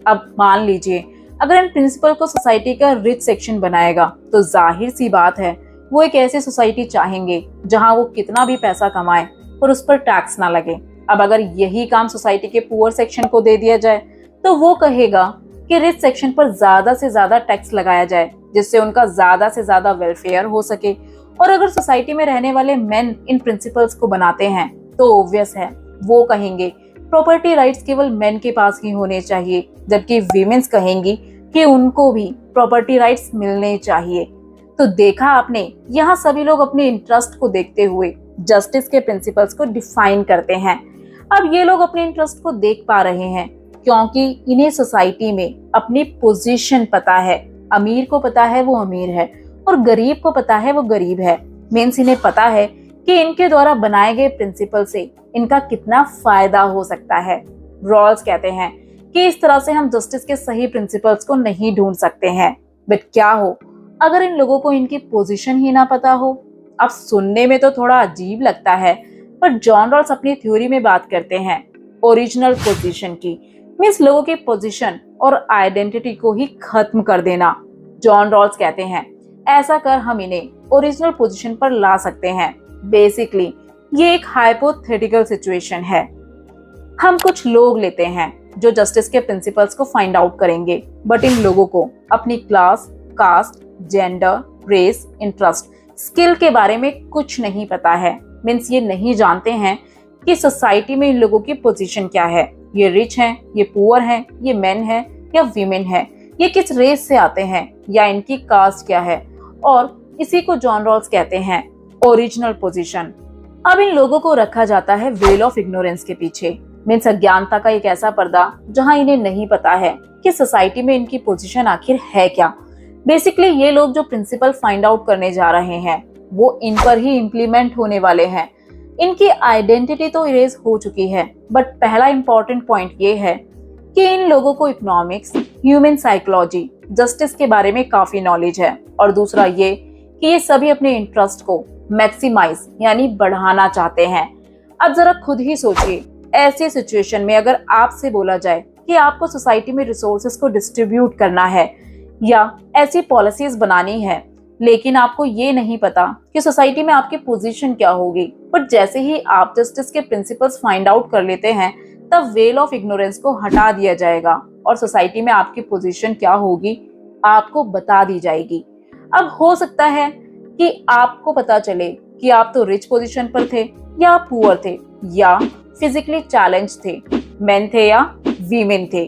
अब मान लीजिए अगर इन प्रिंसिपल को सोसाइटी का रिच सेक्शन बनाएगा, तो जाहिर सी बात है वो एक ऐसी सोसाइटी चाहेंगे जहां वो कितना भी पैसा कमाए और उस पर टैक्स ना लगे। अब अगर यही काम सोसाइटी के पुअर सेक्शन को दे दिया जाए, तो वो कहेगा कि रिच सेक्शन पर ज्यादा से ज्यादा टैक्स लगाया जाए, जिससे उनका ज्यादा से ज्यादा वेलफेयर हो सके। और अगर सोसाइटी में रहने वाले मेन इन प्रिंसिपल्स को बनाते हैं, तो ऑब्वियस है वो कहेंगे प्रॉपर्टी राइट्स केवल मेन के पास ही होने चाहिए, जबकि वीमेन्स कहेंगी कि उनको भी प्रॉपर्टी राइट्स मिलने चाहिए। तो देखा आपने, यहाँ सभी लोग अपने इंटरेस्ट को देखते हुए जस्टिस के प्रिंसिपल्स को डिफाइन करते हैं। अब ये लोग अपने इंटरेस्ट को देख पा रहे हैं क्योंकि इन्हें सोसाइटी में अपनी पोजीशन पता है। अमीर को पता है वो अमीर है और गरीब को पता है वो गरीब है। मींस इन्हें पता है कि इनके द्वारा बनाए गए प्रिंसिपल से इनका कितना फायदा हो सकता है। रॉल्स कहते हैं कि इस तरह से हम जस्टिस के सही प्रिंसिपल्स को नहीं ढूंढ सकते हैं। बट क्या हो अगर इन लोगों को इनकी पोजीशन ही ना पता हो? अब सुनने में तो थोड़ा अजीब लगता है, पर जॉन रॉल्स अपनी थ्योरी में बात करते हैं ओरिजिनल पोजीशन की। मींस लोगों की पोजीशन और आइडेंटिटी को ही खत्म कर देना। जॉन रॉल्स कहते हैं ऐसा कर हम इन्हें ओरिजिनल पोजीशन पर ला सकते हैं। बेसिकली ये एक हाइपोथेटिकल सिचुएशन है। हम कुछ लोग लेते हैं जो जस्टिस के प्रिंसिपल्स को फाइंड आउट करेंगे, बट इन लोगों को अपनी class, caste, gender, race, interest, skill के बारे में कुछ नहीं पता है। मीन्स ये नहीं जानते हैं कि सोसाइटी में इन लोगों की पोजीशन क्या है। ये रिच हैं, ये पुअर हैं, ये मेन है या वीमेन है, ये किस रेस से आते हैं या इनकी कास्ट क्या है। और इसी को जॉन रॉल्स कहते हैं ओरिजिनल पोजीशन। अब इन लोगों को रखा जाता है वेल ऑफ इग्नोरेंस के पीछे। मीन्स अज्ञानता का एक ऐसा पर्दा जहां इन्हें नहीं पता है कि सोसाइटी में इनकी पोजीशन आखिर है क्या। बेसिकली ये लोग जो प्रिंसिपल फाइंड आउट करने जा रहे हैं वो इन पर ही इम्प्लीमेंट होने वाले हैं। इनकी आइडेंटिटी तो इरेज हो चुकी है, बट पहला इंपॉर्टेंट पॉइंट ये है कि इन लोगों को इकोनॉमिक्स, ह्यूमन साइकोलॉजी, जस्टिस के बारे में काफी नॉलेज है, और दूसरा ये कि ये सभी अपने इंटरेस्ट को मैक्सिमाइज यानी बढ़ाना चाहते हैं। अब जरा खुद ही सोचिए, ऐसी सिचुएशन में अगर आपसे बोला जाए कि आपको सोसाइटी में रिसोर्सेज को डिस्ट्रीब्यूट करना है या ऐसी पॉलिसीज बनानी है, लेकिन आपको ये नहीं पता कि सोसाइटी में आपकी पोजीशन क्या होगी, बट जैसे ही आप जस्टिस के प्रिंसिपल्स फाइंड आउट कर लेते हैं, तब वेल ऑफ इग्नोरेंस को हटा दिया जाएगा और सोसाइटी में आपकी पोजीशन क्या होगी आपको बता दी जाएगी। अब हो सकता है कि आपको पता चले कि आप तो रिच पोजीशन पर थे या पुअर थे या फिजिकली चैलेंज थे, मेन थे या वीमेन थे।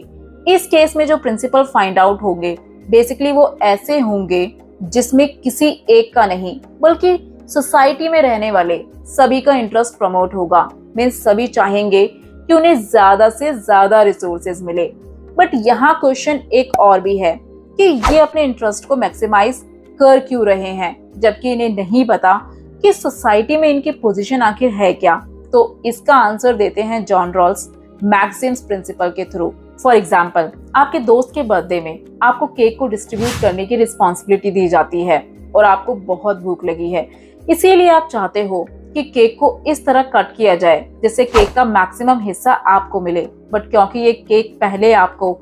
इस केस में जो प्रिंसिपल फाइंड आउट होंगे बेसिकली वो ऐसे होंगे जिसमें किसी एक का नहीं बल्कि सोसाइटी में रहने वाले सभी का इंटरेस्ट प्रमोट होगा। मींस सभी चाहेंगे कि उन्हें ज्यादा से ज्यादा रिसोर्सेज मिले। बट यहाँ क्वेश्चन एक और भी है कि ये अपने इंटरेस्ट को मैक्सिमाइज कर क्यों रहे हैं, जबकि इन्हें नहीं पता कि सोसाइटी में इनकी पोजीशन आखिर है क्या। तो इसका आंसर देते हैं जॉन रॉल्स मैक्सिम्स प्रिंसिपल के थ्रू। फॉर एग्जाम्पल, आपके दोस्त के बर्थडे में आपको केक को डिस्ट्रीब्यूट करने की रिस्पॉन्सिबिलिटी दी जाती है और आपको बहुत भूख लगी है, इसीलिए आप चाहते हो कि केक को इस तरह कट किया जाए जिससे केक का मैक्सिमम हिस्सा आपको मिले। बट क्योंकि ये केक पहले आपको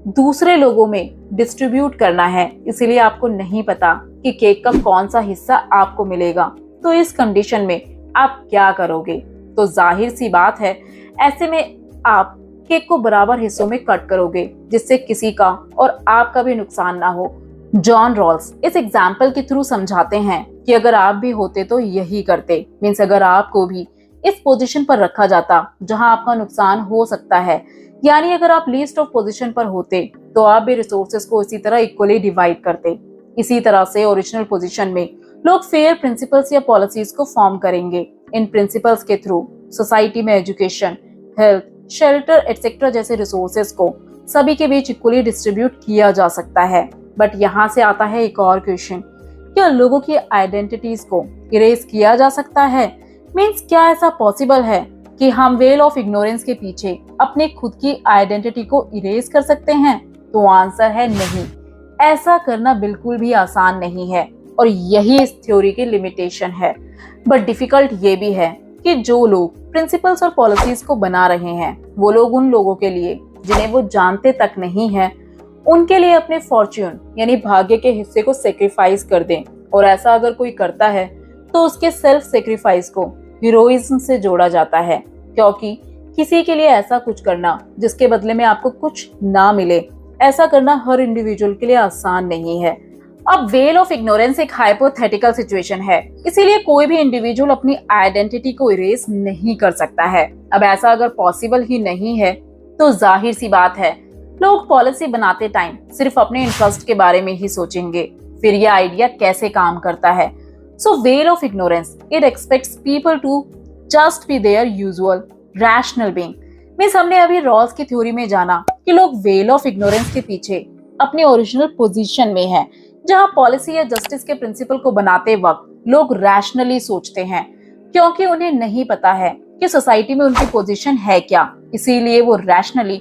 दूसरे लोगों में डिस्ट्रीब्यूट करना है, इसीलिए आपको नहीं पता कि केक का कौन सा हिस्सा आपको मिलेगा। तो इस कंडीशन में आप क्या करोगे? तो जाहिर सी बात है, ऐसे में आप केक को बराबर हिस्सों में कट करोगे जिससे किसी का और आपका भी नुकसान ना हो। जॉन रॉल्स इस एग्जाम्पल के थ्रू समझाते हैं कि अगर आप भी होते तो यही करते। मीन्स अगर आपको भी इस पोजीशन पर रखा जाता जहां आपका नुकसान हो सकता है, यानी अगर आप लीस्ट ऑफ पोजीशन पर होते तो आप भी रिसोर्सेज को इसी तरह इक्वली डिवाइड करते। इसी तरह से ओरिजिनल पोजीशन में लोग फेयर प्रिंसिपल्स या पॉलिसीज को फॉर्म करेंगे। इन प्रिंसिपल्स के थ्रू सोसाइटी में एजुकेशन, हेल्थ, शेल्टर एटसेट्रा जैसे रिसोर्सेज को सभी के बीच इक्वली डिस्ट्रीब्यूट किया जा सकता है। बट यहाँ से आता है एक और क्वेश्चन, क्या लोगों की आइडेंटिटीज को इरेज किया जा सकता है? मीन्स क्या ऐसा पॉसिबल है कि हम वेल ऑफ इग्नोरेंस के पीछे अपने खुद की आइडेंटिटी को इरेज कर सकते हैं? तो आंसर है नहीं। ऐसा करना बिल्कुल भी आसान नहीं है और यही इस थ्योरी की लिमिटेशन है। बट डिफिकल्ट ये भी है कि जो लोग प्रिंसिपल्स और पॉलिसीज को बना रहे हैं वो लोग उन लोगों के लिए जिन्हें वो जानते तक नहीं है, उनके लिए अपने फॉर्च्यून यानी भाग्य के हिस्से को सेक्रीफाइस कर दें। और ऐसा अगर कोई करता है तो उसके सेल्फ सेक्रीफाइस को हीरोइज्म से जोड़ा जाता है, क्योंकि किसी के लिए ऐसा कुछ करना जिसके बदले में आपको कुछ ना मिले, ऐसा करना हर इंडिविजुअल के लिए आसान नहीं है। अब वेल ऑफ इग्नोरेंस एक हाइपोथेटिकल सिचुएशन है, इसीलिए कोई भी इंडिविजुअल अपनी आइडेंटिटी को इरेज नहीं कर सकता है। अब ऐसा अगर पॉसिबल ही नहीं है तो जाहिर सी बात है लोग पॉलिसी बनाते टाइम सिर्फ अपने इंटरेस्ट के बारे में ही सोचेंगे। फिर यह आइडिया कैसे काम करता है? So veil of ignorance it expects people to just be their usual rational being. Means हमने अभी रॉल्स की थ्योरी में जाना कि लोग वेल ऑफ इग्नोरेंस के पीछे अपनी ओरिजिनल पोजीशन में है, जहां पॉलिसी या जस्टिस के प्रिंसिपल को बनाते वक्त लोग रैशनली सोचते हैं, क्योंकि उन्हें नहीं पता है कि सोसाइटी में उनकी पोजीशन है क्या। इसीलिए वो रैशनली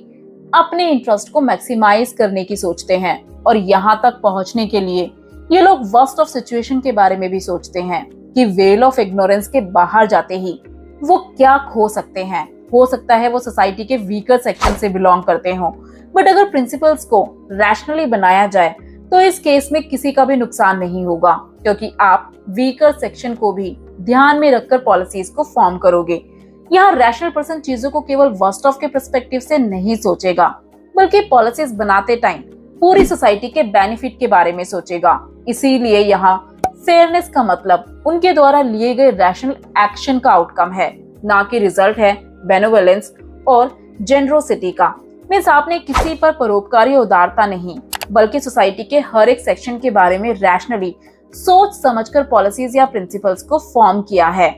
अपने इंटरेस्ट को मैक्सिमाइज करने की सोचते हैं। और यहाँ तक पहुंचने के लिए ये लोग वर्स्ट ऑफ सिचुएशन के बारे में भी सोचते हैं कि वेल ऑफ इग्नोरेंस के बाहर जाते ही वो क्या खो सकते हैं। हो सकता है वो सोसाइटी के वीकर सेक्शन से बिलोंग करते हों, बट अगर प्रिंसिपल्स को रैशनली बनाया जाए तो इस केस में किसी का भी नुकसान नहीं होगा, क्योंकि आप वीकर सेक्शन को भी ध्यान में रखकर पॉलिसीज को फॉर्म करोगे। यहाँ रैशनल पर्सन चीजों को केवल वर्स्ट ऑफ के पर्सपेक्टिव से नहीं सोचेगा, बल्कि पॉलिसीज बनाते टाइम पूरी सोसाइटी के बेनिफिट के बारे में सोचेगा। इसीलिए यहाँ फेयरनेस का मतलब उनके द्वारा लिए गए रैशनल एक्शन का आउटकम है, ना कि रिजल्ट है बेनेवोलेंस और जेनरोसिटी का। मींस आपने किसी पर परोपकारी उदारता नहीं, बल्कि सोसाइटी के हर एक सेक्शन के बारे में रैशनली सोच समझकर पॉलिसीज या प्रिंसिपल्स को फॉर्म किया है।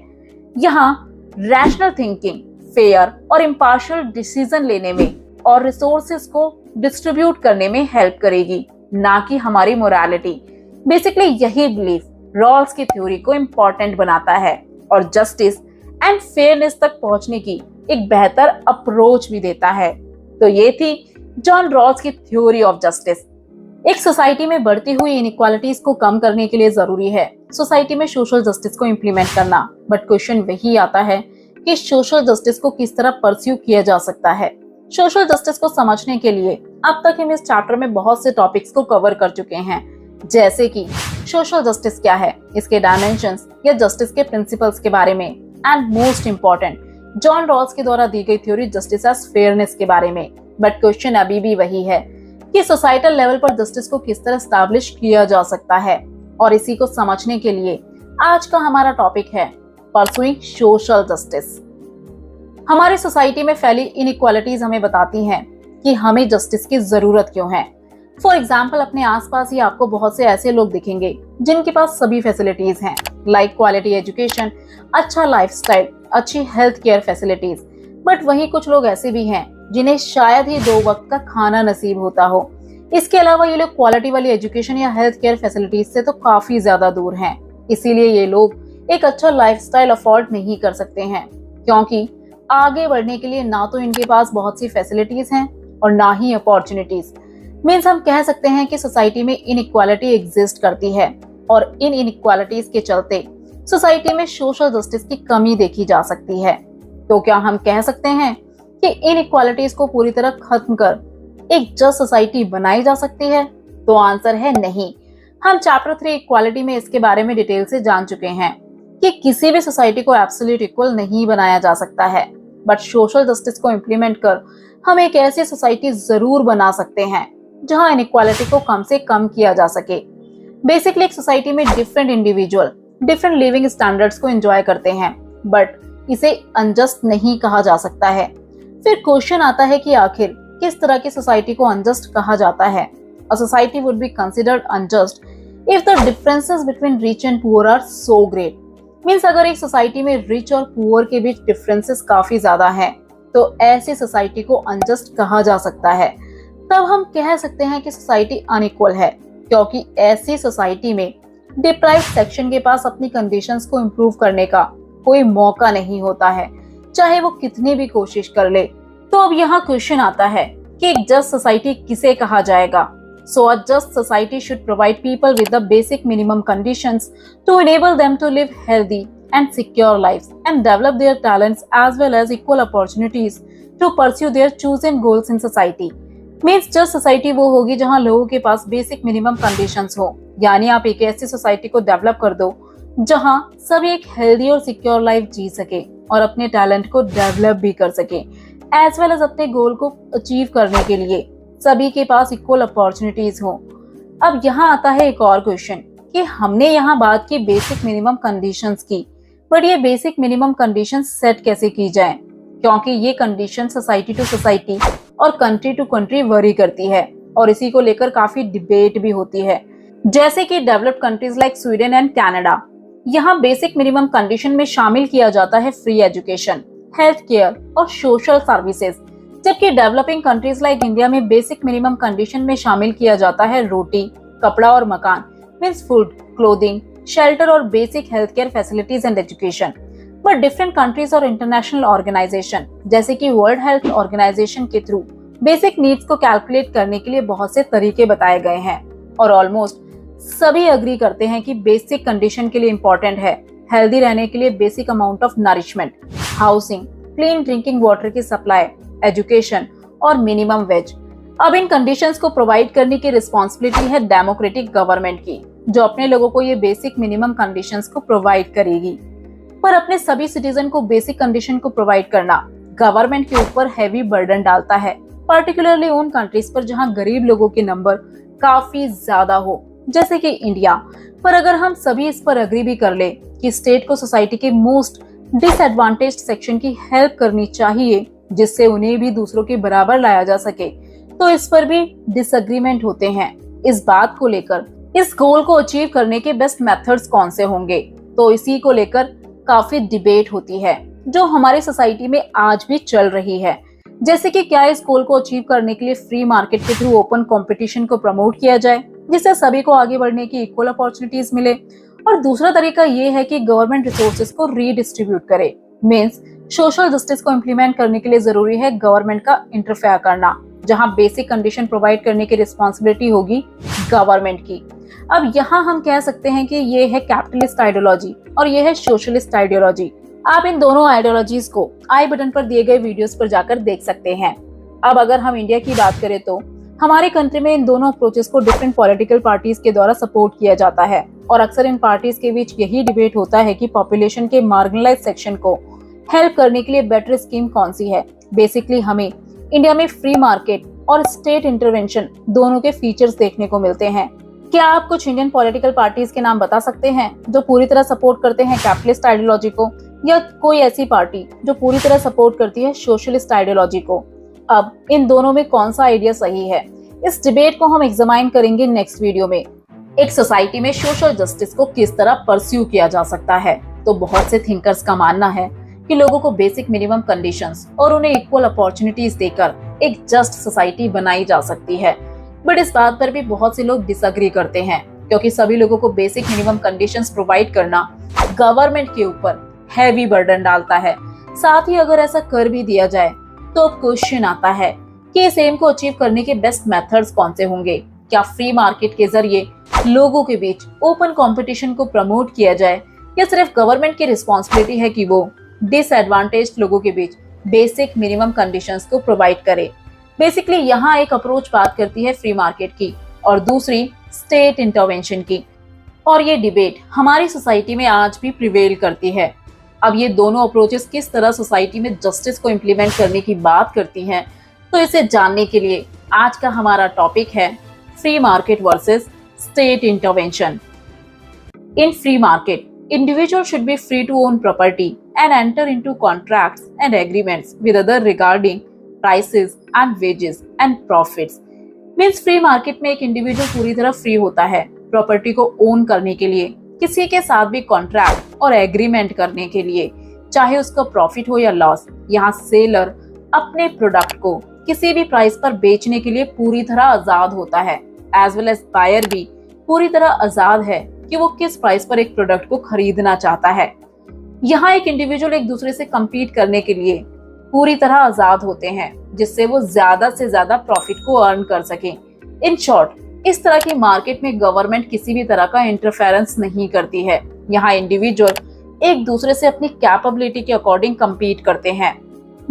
यहाँ रैशनल थिंकिंग फेयर और इम्पार्शियल डिसीजन लेने में और रिसोर्सेज को डिस्ट्रीब्यूट करने में हेल्प करेगी, ना कि हमारी मोरालिटी। बेसिकली यही बिलीफ रॉल्स की थ्योरी को इम्पोर्टेंट बनाता है और जस्टिस एंड फेयरनेस तक पहुंचने की एक बेहतर अप्रोच भी देता है। तो ये थी जॉन रॉल्स की थ्योरी ऑफ जस्टिस। एक सोसाइटी में बढ़ती हुई इनइक्वालिटीज को कम करने के लिए जरूरी है सोसाइटी में सोशल जस्टिस को इम्प्लीमेंट करना। बट क्वेश्चन वही आता है कि सोशल जस्टिस को किस तरह परस्यू किया जा सकता है। सोशल जस्टिस को समझने के लिए अब तक हम इस चैप्टर में बहुत से टॉपिक्स को कवर कर चुके हैं, जैसे कि सोशल जस्टिस क्या है, इसके डायमेंशंस या जस्टिस के प्रिंसिपल्स के बारे में, and most important John Rawls के द्वारा दी गई थ्योरी जस्टिस एज फेयरनेस के बारे में। बट क्वेश्चन अभी भी वही है कि सोसाइटल लेवल पर जस्टिस को किस तरह एस्टैब्लिश किया जा सकता है। और इसी को समझने के लिए आज का हमारा टॉपिक है परसुइंग सोशल जस्टिस। हमारी सोसाइटी में फैली इनइक्वालिटीज हमें बताती हैं कि हमें जस्टिस की जरूरत क्यों है। फॉर एग्जाम्पल, अपने आसपास ही आपको बहुत से ऐसे लोग दिखेंगे जिनके पास सभी फैसिलिटीज हैं, लाइक क्वालिटी एजुकेशन, अच्छा लाइफस्टाइल, अच्छी हेल्थ केयर फैसिलिटीज। बट वहीं कुछ लोग ऐसे भी हैं जिन्हें शायद ही 2 वक्त का खाना नसीब होता हो। इसके अलावा ये लोग क्वालिटी वाली एजुकेशन या हेल्थ केयर फैसिलिटीज से तो काफी ज्यादा दूर हैं। इसीलिए ये लोग एक अच्छा लाइफस्टाइल अफोर्ड नहीं कर सकते हैं, क्योंकि आगे बढ़ने के लिए ना तो इनके पास बहुत सी फैसिलिटीज हैं और ना ही अपॉर्चुनिटीज। मीन्स हम कह सकते हैं कि सोसाइटी में इनइक्वालिटी एग्जिस्ट करती है और इन इनइक्वालिटीज के चलते सोसाइटी में सोशल जस्टिस की कमी देखी जा सकती है। तो क्या हम कह सकते हैं कि इनइक्वालिटीज को पूरी तरह खत्म कर एक जस्ट सोसाइटी बनाई जा सकती है? तो आंसर है नहीं। हम चैप्टर 3 इक्वालिटी में इसके बारे में डिटेल से जान चुके हैं कि किसी भी सोसाइटी को एब्सोल्यूट इक्वल नहीं बनाया जा सकता है। बट सोशल जस्टिस को इम्प्लीमेंट कर हम एक ऐसी सोसाइटी जरूर बना सकते हैं जहां इनइक्वालिटी को कम से कम किया जा सके। बेसिकली एक सोसाइटी में different individual different living standards को एंजॉय करते हैं, बट इसे अनजस्ट नहीं कहा जा सकता है। फिर क्वेश्चन आता है कि आखिर किस तरह की सोसाइटी को अनजस्ट कहा जाता है। A society would be considered unjust if the differences between rich and poor are so great. Means अगर एक सोसाइटी में रिच और पुअर के बीच डिफरेंसेस काफी ज्यादा हैं, तो ऐसी सोसाइटी को अनजस्ट कहा जा सकता है। तब हम कह सकते हैं कि सोसाइटी अनइक्वल है, क्योंकि ऐसी सोसाइटी में डिप्राइव्ड सेक्शन के पास अपनी कंडीशंस को इम्प्रूव करने का कोई मौका नहीं होता है, चाहे वो कितनी भी कोशिश कर ले। तो अब यहाँ क्वेश्चन आता है कि एक जस्ट सोसाइटी किसे कहा जाएगा। So a just society should provide people with the basic minimum conditions to enable them to live healthy and secure lives and develop their talents as well as equal opportunities to pursue their chosen goals in society. Means just society वो होगी जहाँ लोगों के पास basic minimum conditions हो। यानी आप एक ऐसी सोसाइटी को डेवलप कर दो जहाँ सभी एक हेल्दी और सिक्योर लाइफ जी सके और अपने टैलेंट को डेवलप भी कर सके, एज वेल एज अपने गोल को अचीव करने के लिए सभी के पास इक्वल अपॉर्चुनिटीज हो। अब यहाँ आता है एक और क्वेश्चन कि हमने यहाँ बात की बेसिक मिनिमम कंडीशंस की, बट ये बेसिक मिनिमम कंडीशंस सेट कैसे की जाए, क्योंकि ये कंडीशन सोसाइटी टू सोसाइटी और कंट्री टू कंट्री वरी करती है और इसी को लेकर काफी डिबेट भी होती है। जैसे कि developed countries like Sweden and Canada, यहाँ बेसिक मिनिमम कंडीशन में शामिल किया जाता है फ्री एजुकेशन, हेल्थ केयर और सोशल सर्विसेज, जबकि डेवलपिंग कंट्रीज लाइक इंडिया में बेसिक मिनिमम कंडीशन में शामिल किया जाता है रोटी, कपड़ा और मकान, मीन्स फूड, क्लोथिंग, शेल्टर और basic health care facilities and education. But different countries और इंटरनेशनल ऑर्गेनाइजेशन जैसे कि वर्ल्ड हेल्थ ऑर्गेनाइजेशन के थ्रू बेसिक नीड्स को कैलकुलेट करने के लिए बहुत से तरीके बताए गए हैं और ऑलमोस्ट सभी अग्री करते हैं कि बेसिक कंडीशन के लिए इम्पोर्टेंट है हेल्दी रहने के लिए basic amount of nourishment, housing, clean drinking water की सप्लाई, एजुकेशन और मिनिमम वेज। अब इन कंडीशंस को प्रोवाइड करने की रिस्पॉन्सिबिलिटी है डेमोक्रेटिक गवर्नमेंट की, जो अपने लोगों को ये बेसिक मिनिमम कंडीशंस को प्रोवाइड करेगी। पर अपने सभी सिटीजन को बेसिक कंडीशन को प्रोवाइड करना गवर्नमेंट के ऊपर हैवी बर्डन डालता है, पर्टिकुलरली उन कंट्रीज पर जहां गरीब लोगों के नंबर काफी ज्यादा हो, जैसे कि इंडिया। पर अगर हम सभी इस पर अग्री भी कर ले कि स्टेट को सोसाइटी के मोस्ट डिसएडवांटेज्ड सेक्शन की हेल्प करनी चाहिए, जिससे उन्हें भी दूसरों के बराबर लाया जा सके, तो इस पर भी डिसएग्रीमेंट होते हैं। इस बात को लेकर इस गोल को अचीव करने के बेस्ट मेथड्स कौन से होंगे, तो इसी को लेकर काफी डिबेट होती है, जो हमारी सोसाइटी में आज भी चल रही है। जैसे कि क्या इस गोल को अचीव करने के लिए फ्री मार्केट के थ्रू ओपन कंपटीशन को प्रमोट किया जाए, जिससे सभी को आगे बढ़ने की इक्वल अपॉर्चुनिटीज मिले, और दूसरा तरीका ये है कि गवर्नमेंट रिसोर्सेज को रीडिस्ट्रीब्यूट करे। मींस सोशल जस्टिस को इम्प्लीमेंट करने के लिए जरूरी है गवर्नमेंट का इंटरफेयर करना, जहां बेसिक कंडीशन प्रोवाइड करने की रिस्पॉन्सिबिलिटी होगी गवर्नमेंट की। अब यहाँ हम कह सकते हैं कि ये है कैपिटलिस्ट आइडियोलॉजी और ये है सोशलिस्ट आइडियोलॉजी। आप इन दोनों आइडियोलॉजीज को आई बटन पर दिए गए वीडियोस पर जाकर देख सकते हैं। अब अगर हम इंडिया की बात करें तो हमारे कंट्री में इन दोनों अप्रोचेस को डिफरेंट पॉलिटिकल पार्टीज के द्वारा सपोर्ट किया जाता है और अक्सर इन पार्टीज के बीच यही डिबेट होता है कि पॉपुलेशन के मार्जिनलाइज सेक्शन को हेल्प करने के लिए बेटर स्कीम कौन सी है। बेसिकली हमें इंडिया में फ्री मार्केट और स्टेट इंटरवेंशन दोनों के फीचर्स देखने को मिलते हैं। क्या आप कुछ इंडियन पॉलिटिकल पार्टीज के नाम बता सकते हैं जो पूरी तरह सपोर्ट करते हैं कैपिटलिस्ट आइडियोलॉजी को, या कोई ऐसी पार्टी जो पूरी तरह सपोर्ट करती है सोशलिस्ट आइडियोलॉजी को? अब इन दोनों में कौन सा आइडिया सही है, इस डिबेट को हम एग्जामाइन करेंगे नेक्स्ट वीडियो में। एक सोसाइटी में सोशल जस्टिस को किस तरह परस्यू किया जा सकता है, तो बहुत से थिंकर्स का मानना है कि लोगों को बेसिक मिनिमम कंडीशंस और उन्हें इक्वल अपॉर्चुनिटीज देकर एक जस्ट सोसाइटी बनाई जा सकती है। बट इस बात पर भी बहुत से लोग डिसएग्री करते हैं, क्योंकि सभी लोगों को बेसिक मिनिमम कंडीशंस प्रोवाइड करना गवर्नमेंट के ऊपर हैवी बर्डन डालता है। साथ ही अगर ऐसा कर भी दिया जाए तो क्वेश्चन आता है कि इस एम को अचीव करने के बेस्ट मेथड्स कौन से होंगे। क्या फ्री मार्केट के जरिए लोगों के बीच ओपन कंपटीशन को प्रमोट किया जाए, या सिर्फ गवर्नमेंट की रिस्पॉन्सिबिलिटी है कि वो डिसएडवांटेज्ड लोगों के बीच बेसिक मिनिमम कंडीशंस को प्रोवाइड करे। बेसिकली यहाँ एक अप्रोच बात करती है फ्री मार्केट की और दूसरी स्टेट इंटरवेंशन की, और ये डिबेट हमारी सोसाइटी में आज भी प्रिवेल करती है। अब ये दोनों अप्रोचेस किस तरह सोसाइटी में जस्टिस को इम्प्लीमेंट करने की बात करती हैं, तो इसे जानने के लिए आज का हमारा टॉपिक है free market versus state intervention. In free market, individual should be free to own property and enter into contracts and agreements with other regarding prices and wages and profits। Means free market में एक individual पूरी तरह free होता है property को own करने के लिए, किसी के साथ भी कॉन्ट्रैक्ट और एग्रीमेंट करने के लिए, चाहे उसका प्रॉफिट हो या लॉस। यहाँ सेलर अपने प्रोडक्ट को किसी भी प्राइस पर बेचने के लिए पूरी तरह आजाद होता है, एज वेल एज बायर भी पूरी तरह आजाद है कि वो किस प्राइस पर एक प्रोडक्ट को खरीदना चाहता है। यहाँ एक इंडिविजुअल एक दूसरे से compete करने के लिए पूरी तरह आजाद होते हैं, जिससे वो ज्यादा से ज्यादा प्रॉफिट को अर्न कर सके। इन शॉर्ट, इस तरह की मार्केट में गवर्नमेंट किसी भी तरह का इंटरफेरेंस नहीं करती है। यहाँ इंडिविजुअल एक दूसरे से अपनी कैपेबिलिटी के अकॉर्डिंग compete करते हैं।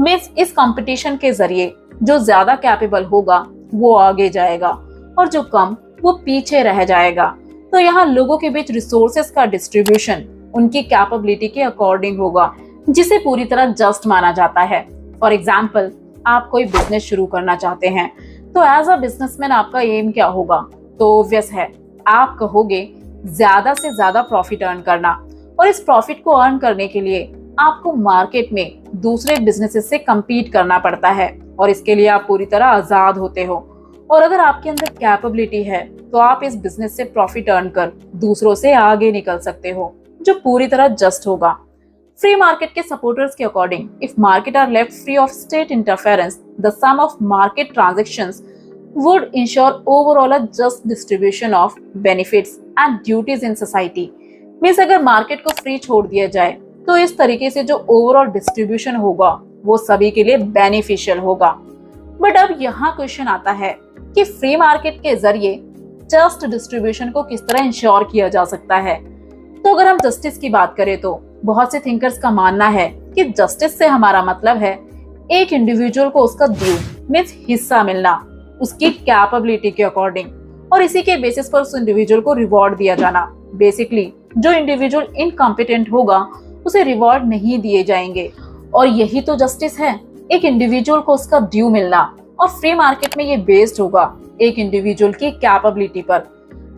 मीन्स इस कंपटीशन के जरिए जो ज्यादा कैपेबल होगा वो आगे जाएगा और जो कम वो पीछे रह जाएगा। तो यहाँ लोगों के बीच रिसोर्सेस का डिस्ट्रीब्यूशन उनकी कैपेबिलिटी के अकॉर्डिंग होगा, जिसे पूरी तरह जस्ट माना जाता है। फॉर एग्जाम्पल, आप कोई बिजनेस शुरू करना चाहते हैं, तो एज अ बिजनेसमैन आपका एम क्या होगा? तो ऑब्वियस है, आप कहोगे ज्यादा से ज्यादा प्रॉफिट अर्न करना, और इस प्रॉफिट को अर्न करने के लिए आपको मार्केट में दूसरे बिजनेसेस से compete करना पड़ता है, और इसके लिए आप पूरी तरह आजाद होते हो। और अगर आपके अंदर कैपेबिलिटी है तो आप इस बिजनेस से प्रॉफिट अर्न कर दूसरों से आगे निकल सकते हो, जो पूरी तरह जस्ट होगा। फ्री मार्केट के सपोर्टर्स के according, if market are left free of state interference, the sum of market transactions would ensure overall a just distribution of benefits and duties in society. Means अगर market को free छोड़ दिया जाए तो इस तरीके से जो ओवरऑल डिस्ट्रीब्यूशन होगा वो सभी के लिए बेनिफिशियल होगा। बट अब यहाँ क्वेश्चन आता है कि फ्री मार्केट के जरिए जस्ट डिस्ट्रीब्यूशन को किस तरह इंश्योर किया जा सकता है। तो अगर हम जस्टिस की बात करें तो बहुत से थिंकर्स का मानना है कि जस्टिस से हमारा मतलब है एक इंडिविजुअल को उसका ड्यू मींस हिस्सा मिलना उसकी कैपेबिलिटी के अकॉर्डिंग, और इसी के बेसिस पर उस इंडिविजुअल को रिवॉर्ड दिया जाना। बेसिकली जो इंडिविजुअल इनकॉम्पिटेंट होगा उसे रिवॉर्ड नहीं दिए जाएंगे, और यही तो जस्टिस है, एक इंडिविजुअल को उसका ड्यू मिलना। और फ्री मार्केट में ये बेस्ड होगा एक इंडिविजुअल की कैपेबिलिटी पर।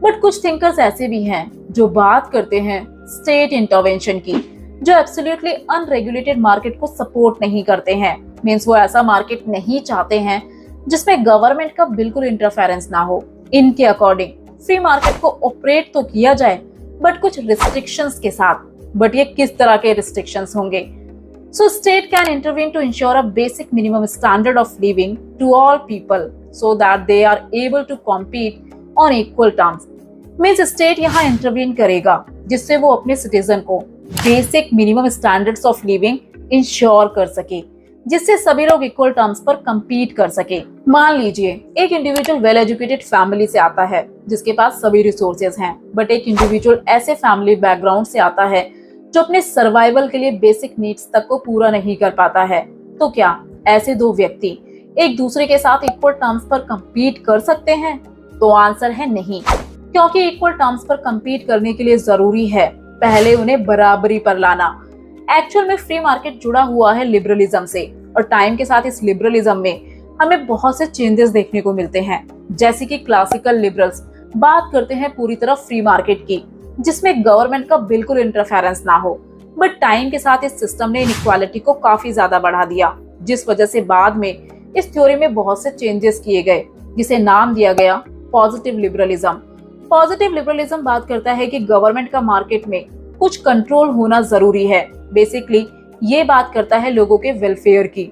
बट कुछ थिंकर्स ऐसे भी हैं जो बात करते हैं स्टेट इंटरवेंशन की, जो एब्सोल्युटली अनरेगुलेटेड मार्केट को सपोर्ट नहीं करते हैं। मींस वो ऐसा मार्केट नहीं चाहते हैं जिसमें गवर्नमेंट का बिल्कुल इंटरफेरेंस ना हो। इनके अकॉर्डिंग फ्री मार्केट को ऑपरेट तो किया जाए बट कुछ रिस्ट्रिक्शंस के साथ। बट ये किस तरह के रिस्ट्रिक्शंस होंगे? So state can intervene to ensure a basic minimum standard of living to all people so that they are able to compete on equal terms। Means state यहाँ intervene करेगा जिससे वो अपने citizen को basic minimum standards of living ensure कर सके, जिससे सभी लोग इक्वल टर्म्स पर compete कर सके। मान लीजिए एक इंडिविजुअल वेल एजुकेटेड फैमिली से आता है जिसके पास सभी रिसोर्सेज हैं, बट एक इंडिविजुअल ऐसे फैमिली बैकग्राउंड से आता है जो अपने सर्वाइवल के लिए बेसिक नीड्स तक को पूरा नहीं कर पाता है। तो क्या ऐसे दो व्यक्ति एक दूसरे के साथ इक्वल टर्म्स पर compete कर सकते हैं? तो आंसर है नहीं, क्योंकि इक्वल टर्म्स पर compete करने के लिए जरूरी है पहले उन्हें बराबरी पर लाना। एक्चुअल में फ्री मार्केट जुड़ा हुआ है लिबरलिज्म से, और टाइम के साथ इस लिबरलिज्म में हमें बहुत से चेंजेस देखने को मिलते हैं। जैसे कि क्लासिकल लिबरल्स बात करते हैं पूरी तरह फ्री मार्केट की, जिसमें गवर्नमेंट का बिल्कुल इंटरफेरेंस ना हो, बट टाइम के साथ इस सिस्टम ने इनइक्वालिटी को काफी ज्यादा बढ़ा दिया, जिस वजह से बाद में इस थ्योरी में बहुत से चेंजेस किए गए, जिसे नाम दिया गया पॉजिटिव लिबरलिज्म। पॉजिटिव लिबरलिज्म बात करता है कि गवर्नमेंट का मार्केट में कुछ कंट्रोल होना जरूरी है। बेसिकली ये बात करता है लोगों के वेलफेयर की।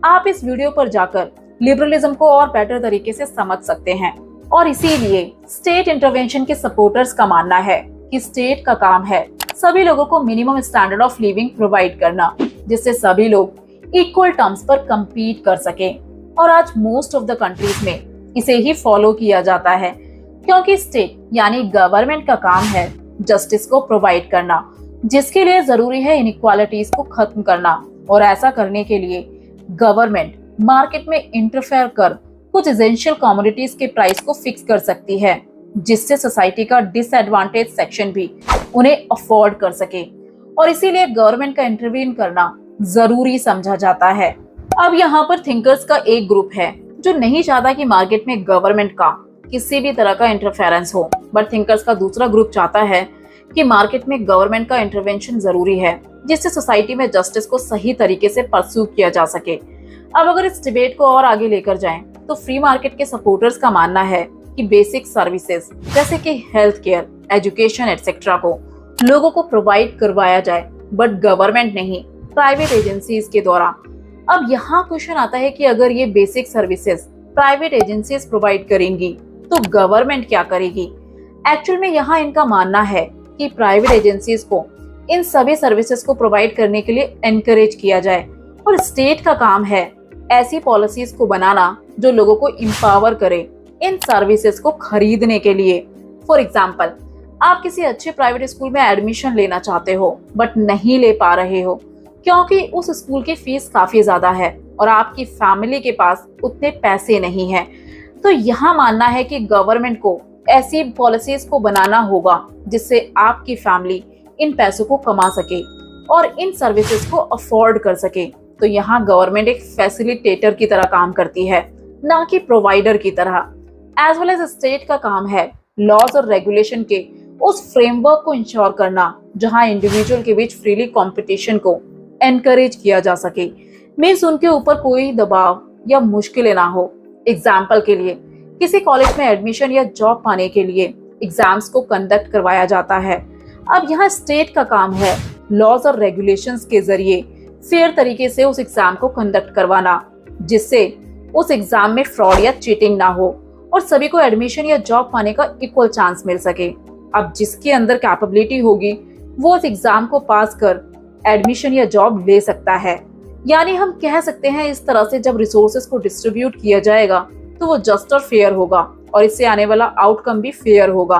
आप इस वीडियो पर जाकर लिबरलिज्म को और बेटर तरीके से समझ सकते हैं, और इसीलिए स्टेट इंटरवेंशन के सपोर्टर्स का मानना है कि स्टेट का काम है सभी लोगों को minimum standard of living provide करना, जिससे सभी लोग इक्वल टर्म्स पर compete कर सके। और आज मोस्ट ऑफ द कंट्रीज में इसे ही फॉलो किया जाता है, क्योंकि स्टेट यानी गवर्नमेंट का काम है जस्टिस को प्रोवाइड करना, जिसके लिए जरूरी है इनइक्वालिटीज को खत्म करना। और ऐसा करने के लिए गवर्नमेंट मार्केट में इंटरफेयर कर कुछ एसेंशियल कमोडिटीज के प्राइस को फिक्स कर सकती है, जिससे सोसाइटी का डिसएडवांटेज सेक्शन भी उन्हें अफोर्ड कर सके, और इसीलिए गवर्नमेंट का इंटरवीन करना जरूरी समझा जाता है। अब यहाँ पर थिंकर्स का एक ग्रुप है जो नहीं चाहता कि मार्केट में गवर्नमेंट का किसी भी तरह का इंटरफेरेंस हो, बट थिंकर्स का दूसरा ग्रुप चाहता है कि मार्केट में गवर्नमेंट का इंटरवेंशन जरूरी है, जिससे सोसाइटी में जस्टिस को सही तरीके से परस्यू किया जा सके। अब अगर इस डिबेट को और आगे लेकर जाएं, तो फ्री मार्केट के सपोर्टर्स का मानना है कि बेसिक सर्विसेज जैसे कि हेल्थ केयर, एजुकेशन एटसेट्रा को लोगों को प्रोवाइड करवाया जाए, बट गवर्नमेंट नहीं, प्राइवेट एजेंसीज के द्वारा। अब यहाँ क्वेश्चन आता है कि अगर ये basic services private agencies provide करेंगी तो गवर्नमेंट क्या करेगी? एक्चुअल में यहाँ इनका मानना है कि प्राइवेट एजेंसीज को इन सभी सर्विसेज को प्रोवाइड करने के लिए एनकरेज किया जाए, और स्टेट का काम है ऐसी पॉलिसीज को बनाना जो लोगों को एम्पावर करे इन सर्विसेज को खरीदने के लिए। फॉर एग्जाम्पल, आप किसी अच्छे प्राइवेट स्कूल में एडमिशन लेना चाहते हो बट नहीं ले पा रहे हो क्योंकि उस स्कूल की फीस काफी ज्यादा है और आपकी फैमिली के पास उतने पैसे नहीं है, तो यहाँ मानना है कि गवर्नमेंट को ऐसी पॉलिसीज को बनाना होगा जिससे आपकी फैमिली इन पैसों को कमा सके और इन सर्विसेज को अफोर्ड कर सके। तो यहाँ गवर्नमेंट एक फैसिलिटेटर की तरह काम करती है, ना कि प्रोवाइडर की तरह। एज वेल एज स्टेट का काम है लॉज और रेगुलेशन के उस फ्रेमवर्क को इंश्योर करना जहाँ इंडिविजुअल के बीच फ्रीली कंपटीशन को एनकरेज किया जा सके, मीन्स उनके ऊपर कोई दबाव या मुश्किलें ना हो। एग्जाम्पल के लिए, किसी कॉलेज में एडमिशन या जॉब पाने के लिए एग्जाम्स को कंडक्ट करवाया जाता है। अब यहाँ स्टेट का काम है लॉज और रेगुलेशंस के जरिए फेयर तरीके से उस एग्जाम को कंडक्ट करवाना, जिससे उस एग्जाम में फ्रॉड या चीटिंग ना हो और सभी को एडमिशन या जॉब पाने का इक्वल चांस मिल सके। अब जिसके अंदर कैपेबिलिटी होगी वो उस एग्जाम को पास कर एडमिशन या जॉब ले सकता है। यानी हम कह सकते हैं इस तरह से जब रिसोर्सेज को डिस्ट्रीब्यूट किया जाएगा तो वो जस्ट और फेयर होगा और इससे आने वाला आउटकम भी फेयर होगा।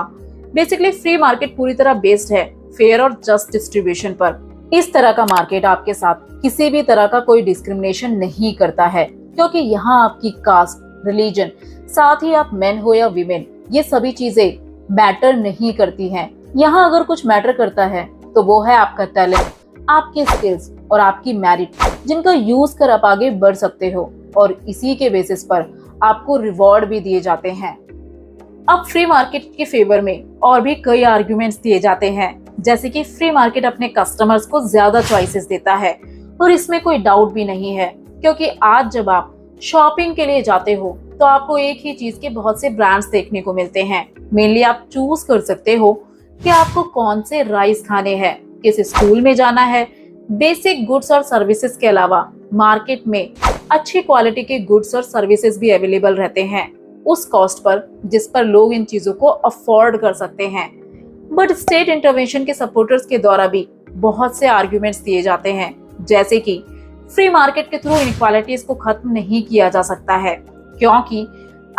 बेसिकली फ्री मार्केट पूरी तरह बेस्ड है फेयर और जस्ट डिस्ट्रीब्यूशन पर। इस तरह का मार्केट आपके साथ किसी भी तरह का कोई डिस्क्रिमिनेशन नहीं करता है, क्योंकि यहाँ आपकी कास्ट, रिलीजन, साथ ही आप मेन हो या वीमेन, ये सभी चीजें मैटर नहीं करती हैं। यहाँ अगर कुछ मैटर करता है तो वो है आपका टैलेंट, आपके स्किल्स और आपकी मेरिट, जिनका यूज कर आप आगे बढ़ सकते हो और इसी के बेसिस पर आपको रिवॉर्ड भी दिए जाते हैं। अब फ्री मार्केट के फेवर में और भी कई आर्गुमेंट्स दिए जाते हैं, जैसे कि फ्री मार्केट अपने कस्टमर्स को ज्यादा चॉइसेस देता है, और इसमें कोई डाउट भी नहीं है, क्योंकि आज जब आप शॉपिंग के लिए जाते हो तो आपको एक ही चीज के बहुत से ब्रांड्स देखने को मिलते हैं। मेनली आप चूज कर सकते हो कि आपको कौन से राइस खाने हैं, किस स्कूल में जाना है। बेसिक गुड्स और सर्विसेज के अलावा मार्केट में अच्छी क्वालिटी के गुड्स और सर्विसेज भी अवेलेबल रहते हैं उस कॉस्ट पर जिस पर लोग इन चीजों को अफोर्ड कर सकते हैं। बट स्टेट इंटरवेंशन के सपोर्टर्स के द्वारा भी बहुत से आर्ग्यूमेंट्स दिए जाते हैं, जैसे कि फ्री मार्केट के थ्रू इनइक्वालिटीज को खत्म नहीं किया जा सकता है, क्योंकि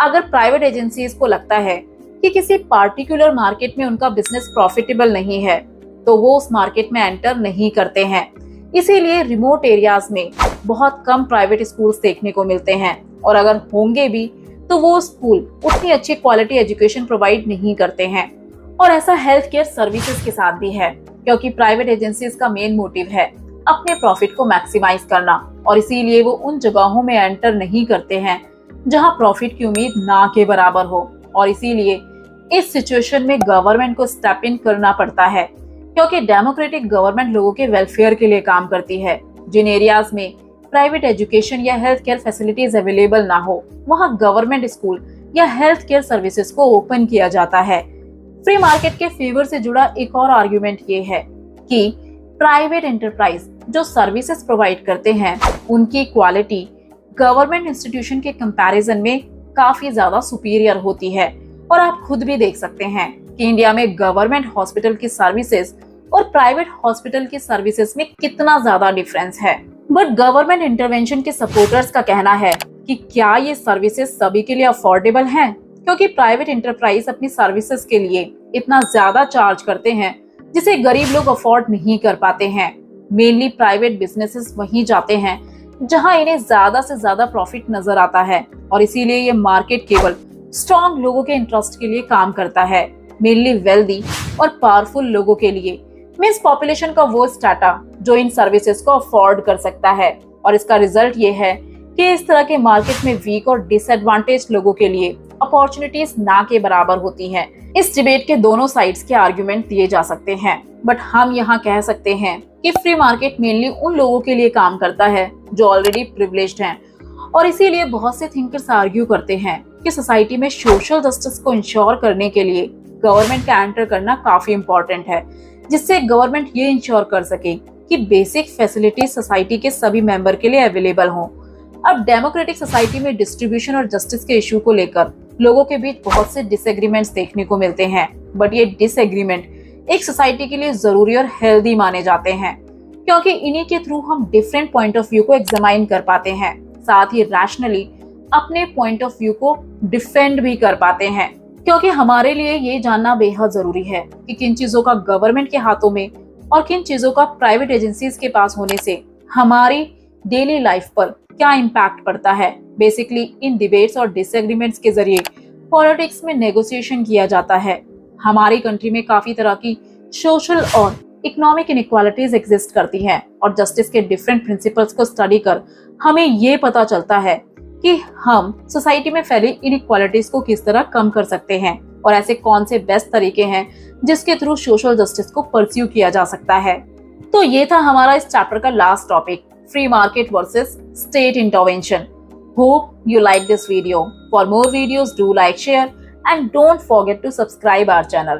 अगर प्राइवेट एजेंसीज को लगता है कि किसी पार्टिकुलर मार्केट में उनका बिजनेस प्रॉफिटेबल नहीं है, तो वो उस मार्केट में एंटर नहीं करते हैं। इसीलिए रिमोट एरियाज में बहुत कम प्राइवेट स्कूल्स देखने को मिलते हैं, और अगर होंगे भी तो वो स्कूल उतनी अच्छी क्वालिटी एजुकेशन प्रोवाइड नहीं करते हैं। और ऐसा हेल्थ केयर सर्विसेज के साथ भी है, क्योंकि प्राइवेट एजेंसीज का मेन मोटिव है अपने प्रॉफिट को मैक्सिमाइज करना, और इसीलिए वो उन जगहों में एंटर नहीं करते हैं जहां प्रॉफिट की उम्मीद ना के बराबर हो। और इसीलिए इस सिचुएशन में गवर्नमेंट को स्टेप इन करना पड़ता है, क्योंकि डेमोक्रेटिक गवर्नमेंट लोगों के वेलफेयर के लिए काम करती है। जिन एरियाज में प्राइवेट एजुकेशन या हेल्थ केयर फैसिलिटीज अवेलेबल ना हो, वहाँ गवर्नमेंट स्कूल या हेल्थ केयर सर्विसेज को ओपन किया जाता है। फ्री मार्केट के फेवर से जुड़ा एक और आर्गुमेंट ये है कि प्राइवेट एंटरप्राइज जो सर्विसेज प्रोवाइड करते हैं, उनकी क्वालिटी गवर्नमेंट इंस्टीट्यूशन के कंपैरिजन में काफी ज्यादा सुपीरियर होती है। और आप खुद भी देख सकते हैं कि इंडिया में गवर्नमेंट हॉस्पिटल की सर्विसेज और प्राइवेट हॉस्पिटल की सर्विसेज में कितना ज्यादा डिफरेंस है। बट गवर्नमेंट इंटरवेंशन के सपोर्टर्स का कहना है कि क्या ये सर्विसेज सभी के लिए अफोर्डेबल हैं, क्योंकि प्राइवेट एंटरप्राइज अपनी सर्विसेज के लिए इतना ज्यादा चार्ज करते हैं जिसे गरीब लोग अफोर्ड नहीं कर पाते हैं। मेनली प्राइवेट बिजनेसेस वहीं जाते हैं जहां इन्हें ज्यादा से ज्यादा प्रॉफिट नजर आता है, और इसीलिए ये मार्केट केवल स्ट्रॉन्ग लोगों के इंटरेस्ट के लिए काम करता है, मेनली वेल्दी और पावरफुल लोगों के लिए। मींस पॉपुलेशन का वो स्ट्रेटा जो इन सर्विसेज को अफोर्ड कर सकता है। और इसका रिजल्ट ये है कि इस तरह के मार्केट में वीक और डिसएडवांटेज लोगों के लिए अपॉर्चुनिटीज ना के बराबर होती हैं। इस डिबेट के दोनों साइड्स के आर्गुमेंट दिए जा सकते हैं, बट हम यहाँ कह सकते हैं कि फ्री मार्केट मेनली उन लोगों के लिए काम करता है जो ऑलरेडी प्रिविलेज्ड हैं। और इसीलिए बहुत से थिंकर्स आर्ग्यू करते हैं कि सोसाइटी में सोशल जस्टिस को इंश्योर करने के लिए गवर्नमेंट का एंटर करना काफी इम्पोर्टेंट है, जिससे गवर्नमेंट ये इंश्योर कर सके कि बेसिक फैसिलिटी सोसाइटी के सभी मेंबर के लिए अवेलेबल हों। अब डेमोक्रेटिक सोसाइटी में डिस्ट्रीब्यूशन और जस्टिस के इशू को लेकर लोगों के बीच बहुत से डिसएग्रीमेंट्स देखने को मिलते हैं, बट ये डिसएग्रीमेंट एक सोसाइटी के लिए जरूरी और हेल्दी माने जाते हैं, क्योंकि इन्हीं के थ्रू हम डिफरेंट पॉइंट ऑफ व्यू को एग्जामाइन कर पाते हैं, साथ ही रैशनली अपने पॉइंट ऑफ व्यू को डिफेंड भी कर पाते हैं। क्योंकि हमारे लिए ये जानना बेहद जरूरी है कि किन चीजों का गवर्नमेंट के हाथों में और किन चीजों का प्राइवेट एजेंसीज के पास होने से हमारी डेली लाइफ पर क्या इम्पैक्ट पड़ता है। बेसिकली इन डिबेट्स और डिसएग्रीमेंट्स के जरिए पॉलिटिक्स में नेगोशिएशन किया जाता है। हमारी कंट्री में काफी तरह की सोशल और इकोनॉमिक इनइक्वालिटीज एग्जिस्ट करती हैं, और जस्टिस के डिफरेंट प्रिंसिपल्स को स्टडी कर हमें ये पता चलता है कि हम सोसाइटी में फैली इनइक्वालिटीज को किस तरह कम कर सकते हैं, और ऐसे कौन से बेस्ट तरीके हैं जिसके थ्रू सोशल जस्टिस को परस्यू किया जा सकता है। तो ये था हमारा इस चैप्टर का last topic, free market versus state intervention. Hope you like this video. For more videos, do like, share and don't forget to subscribe our channel.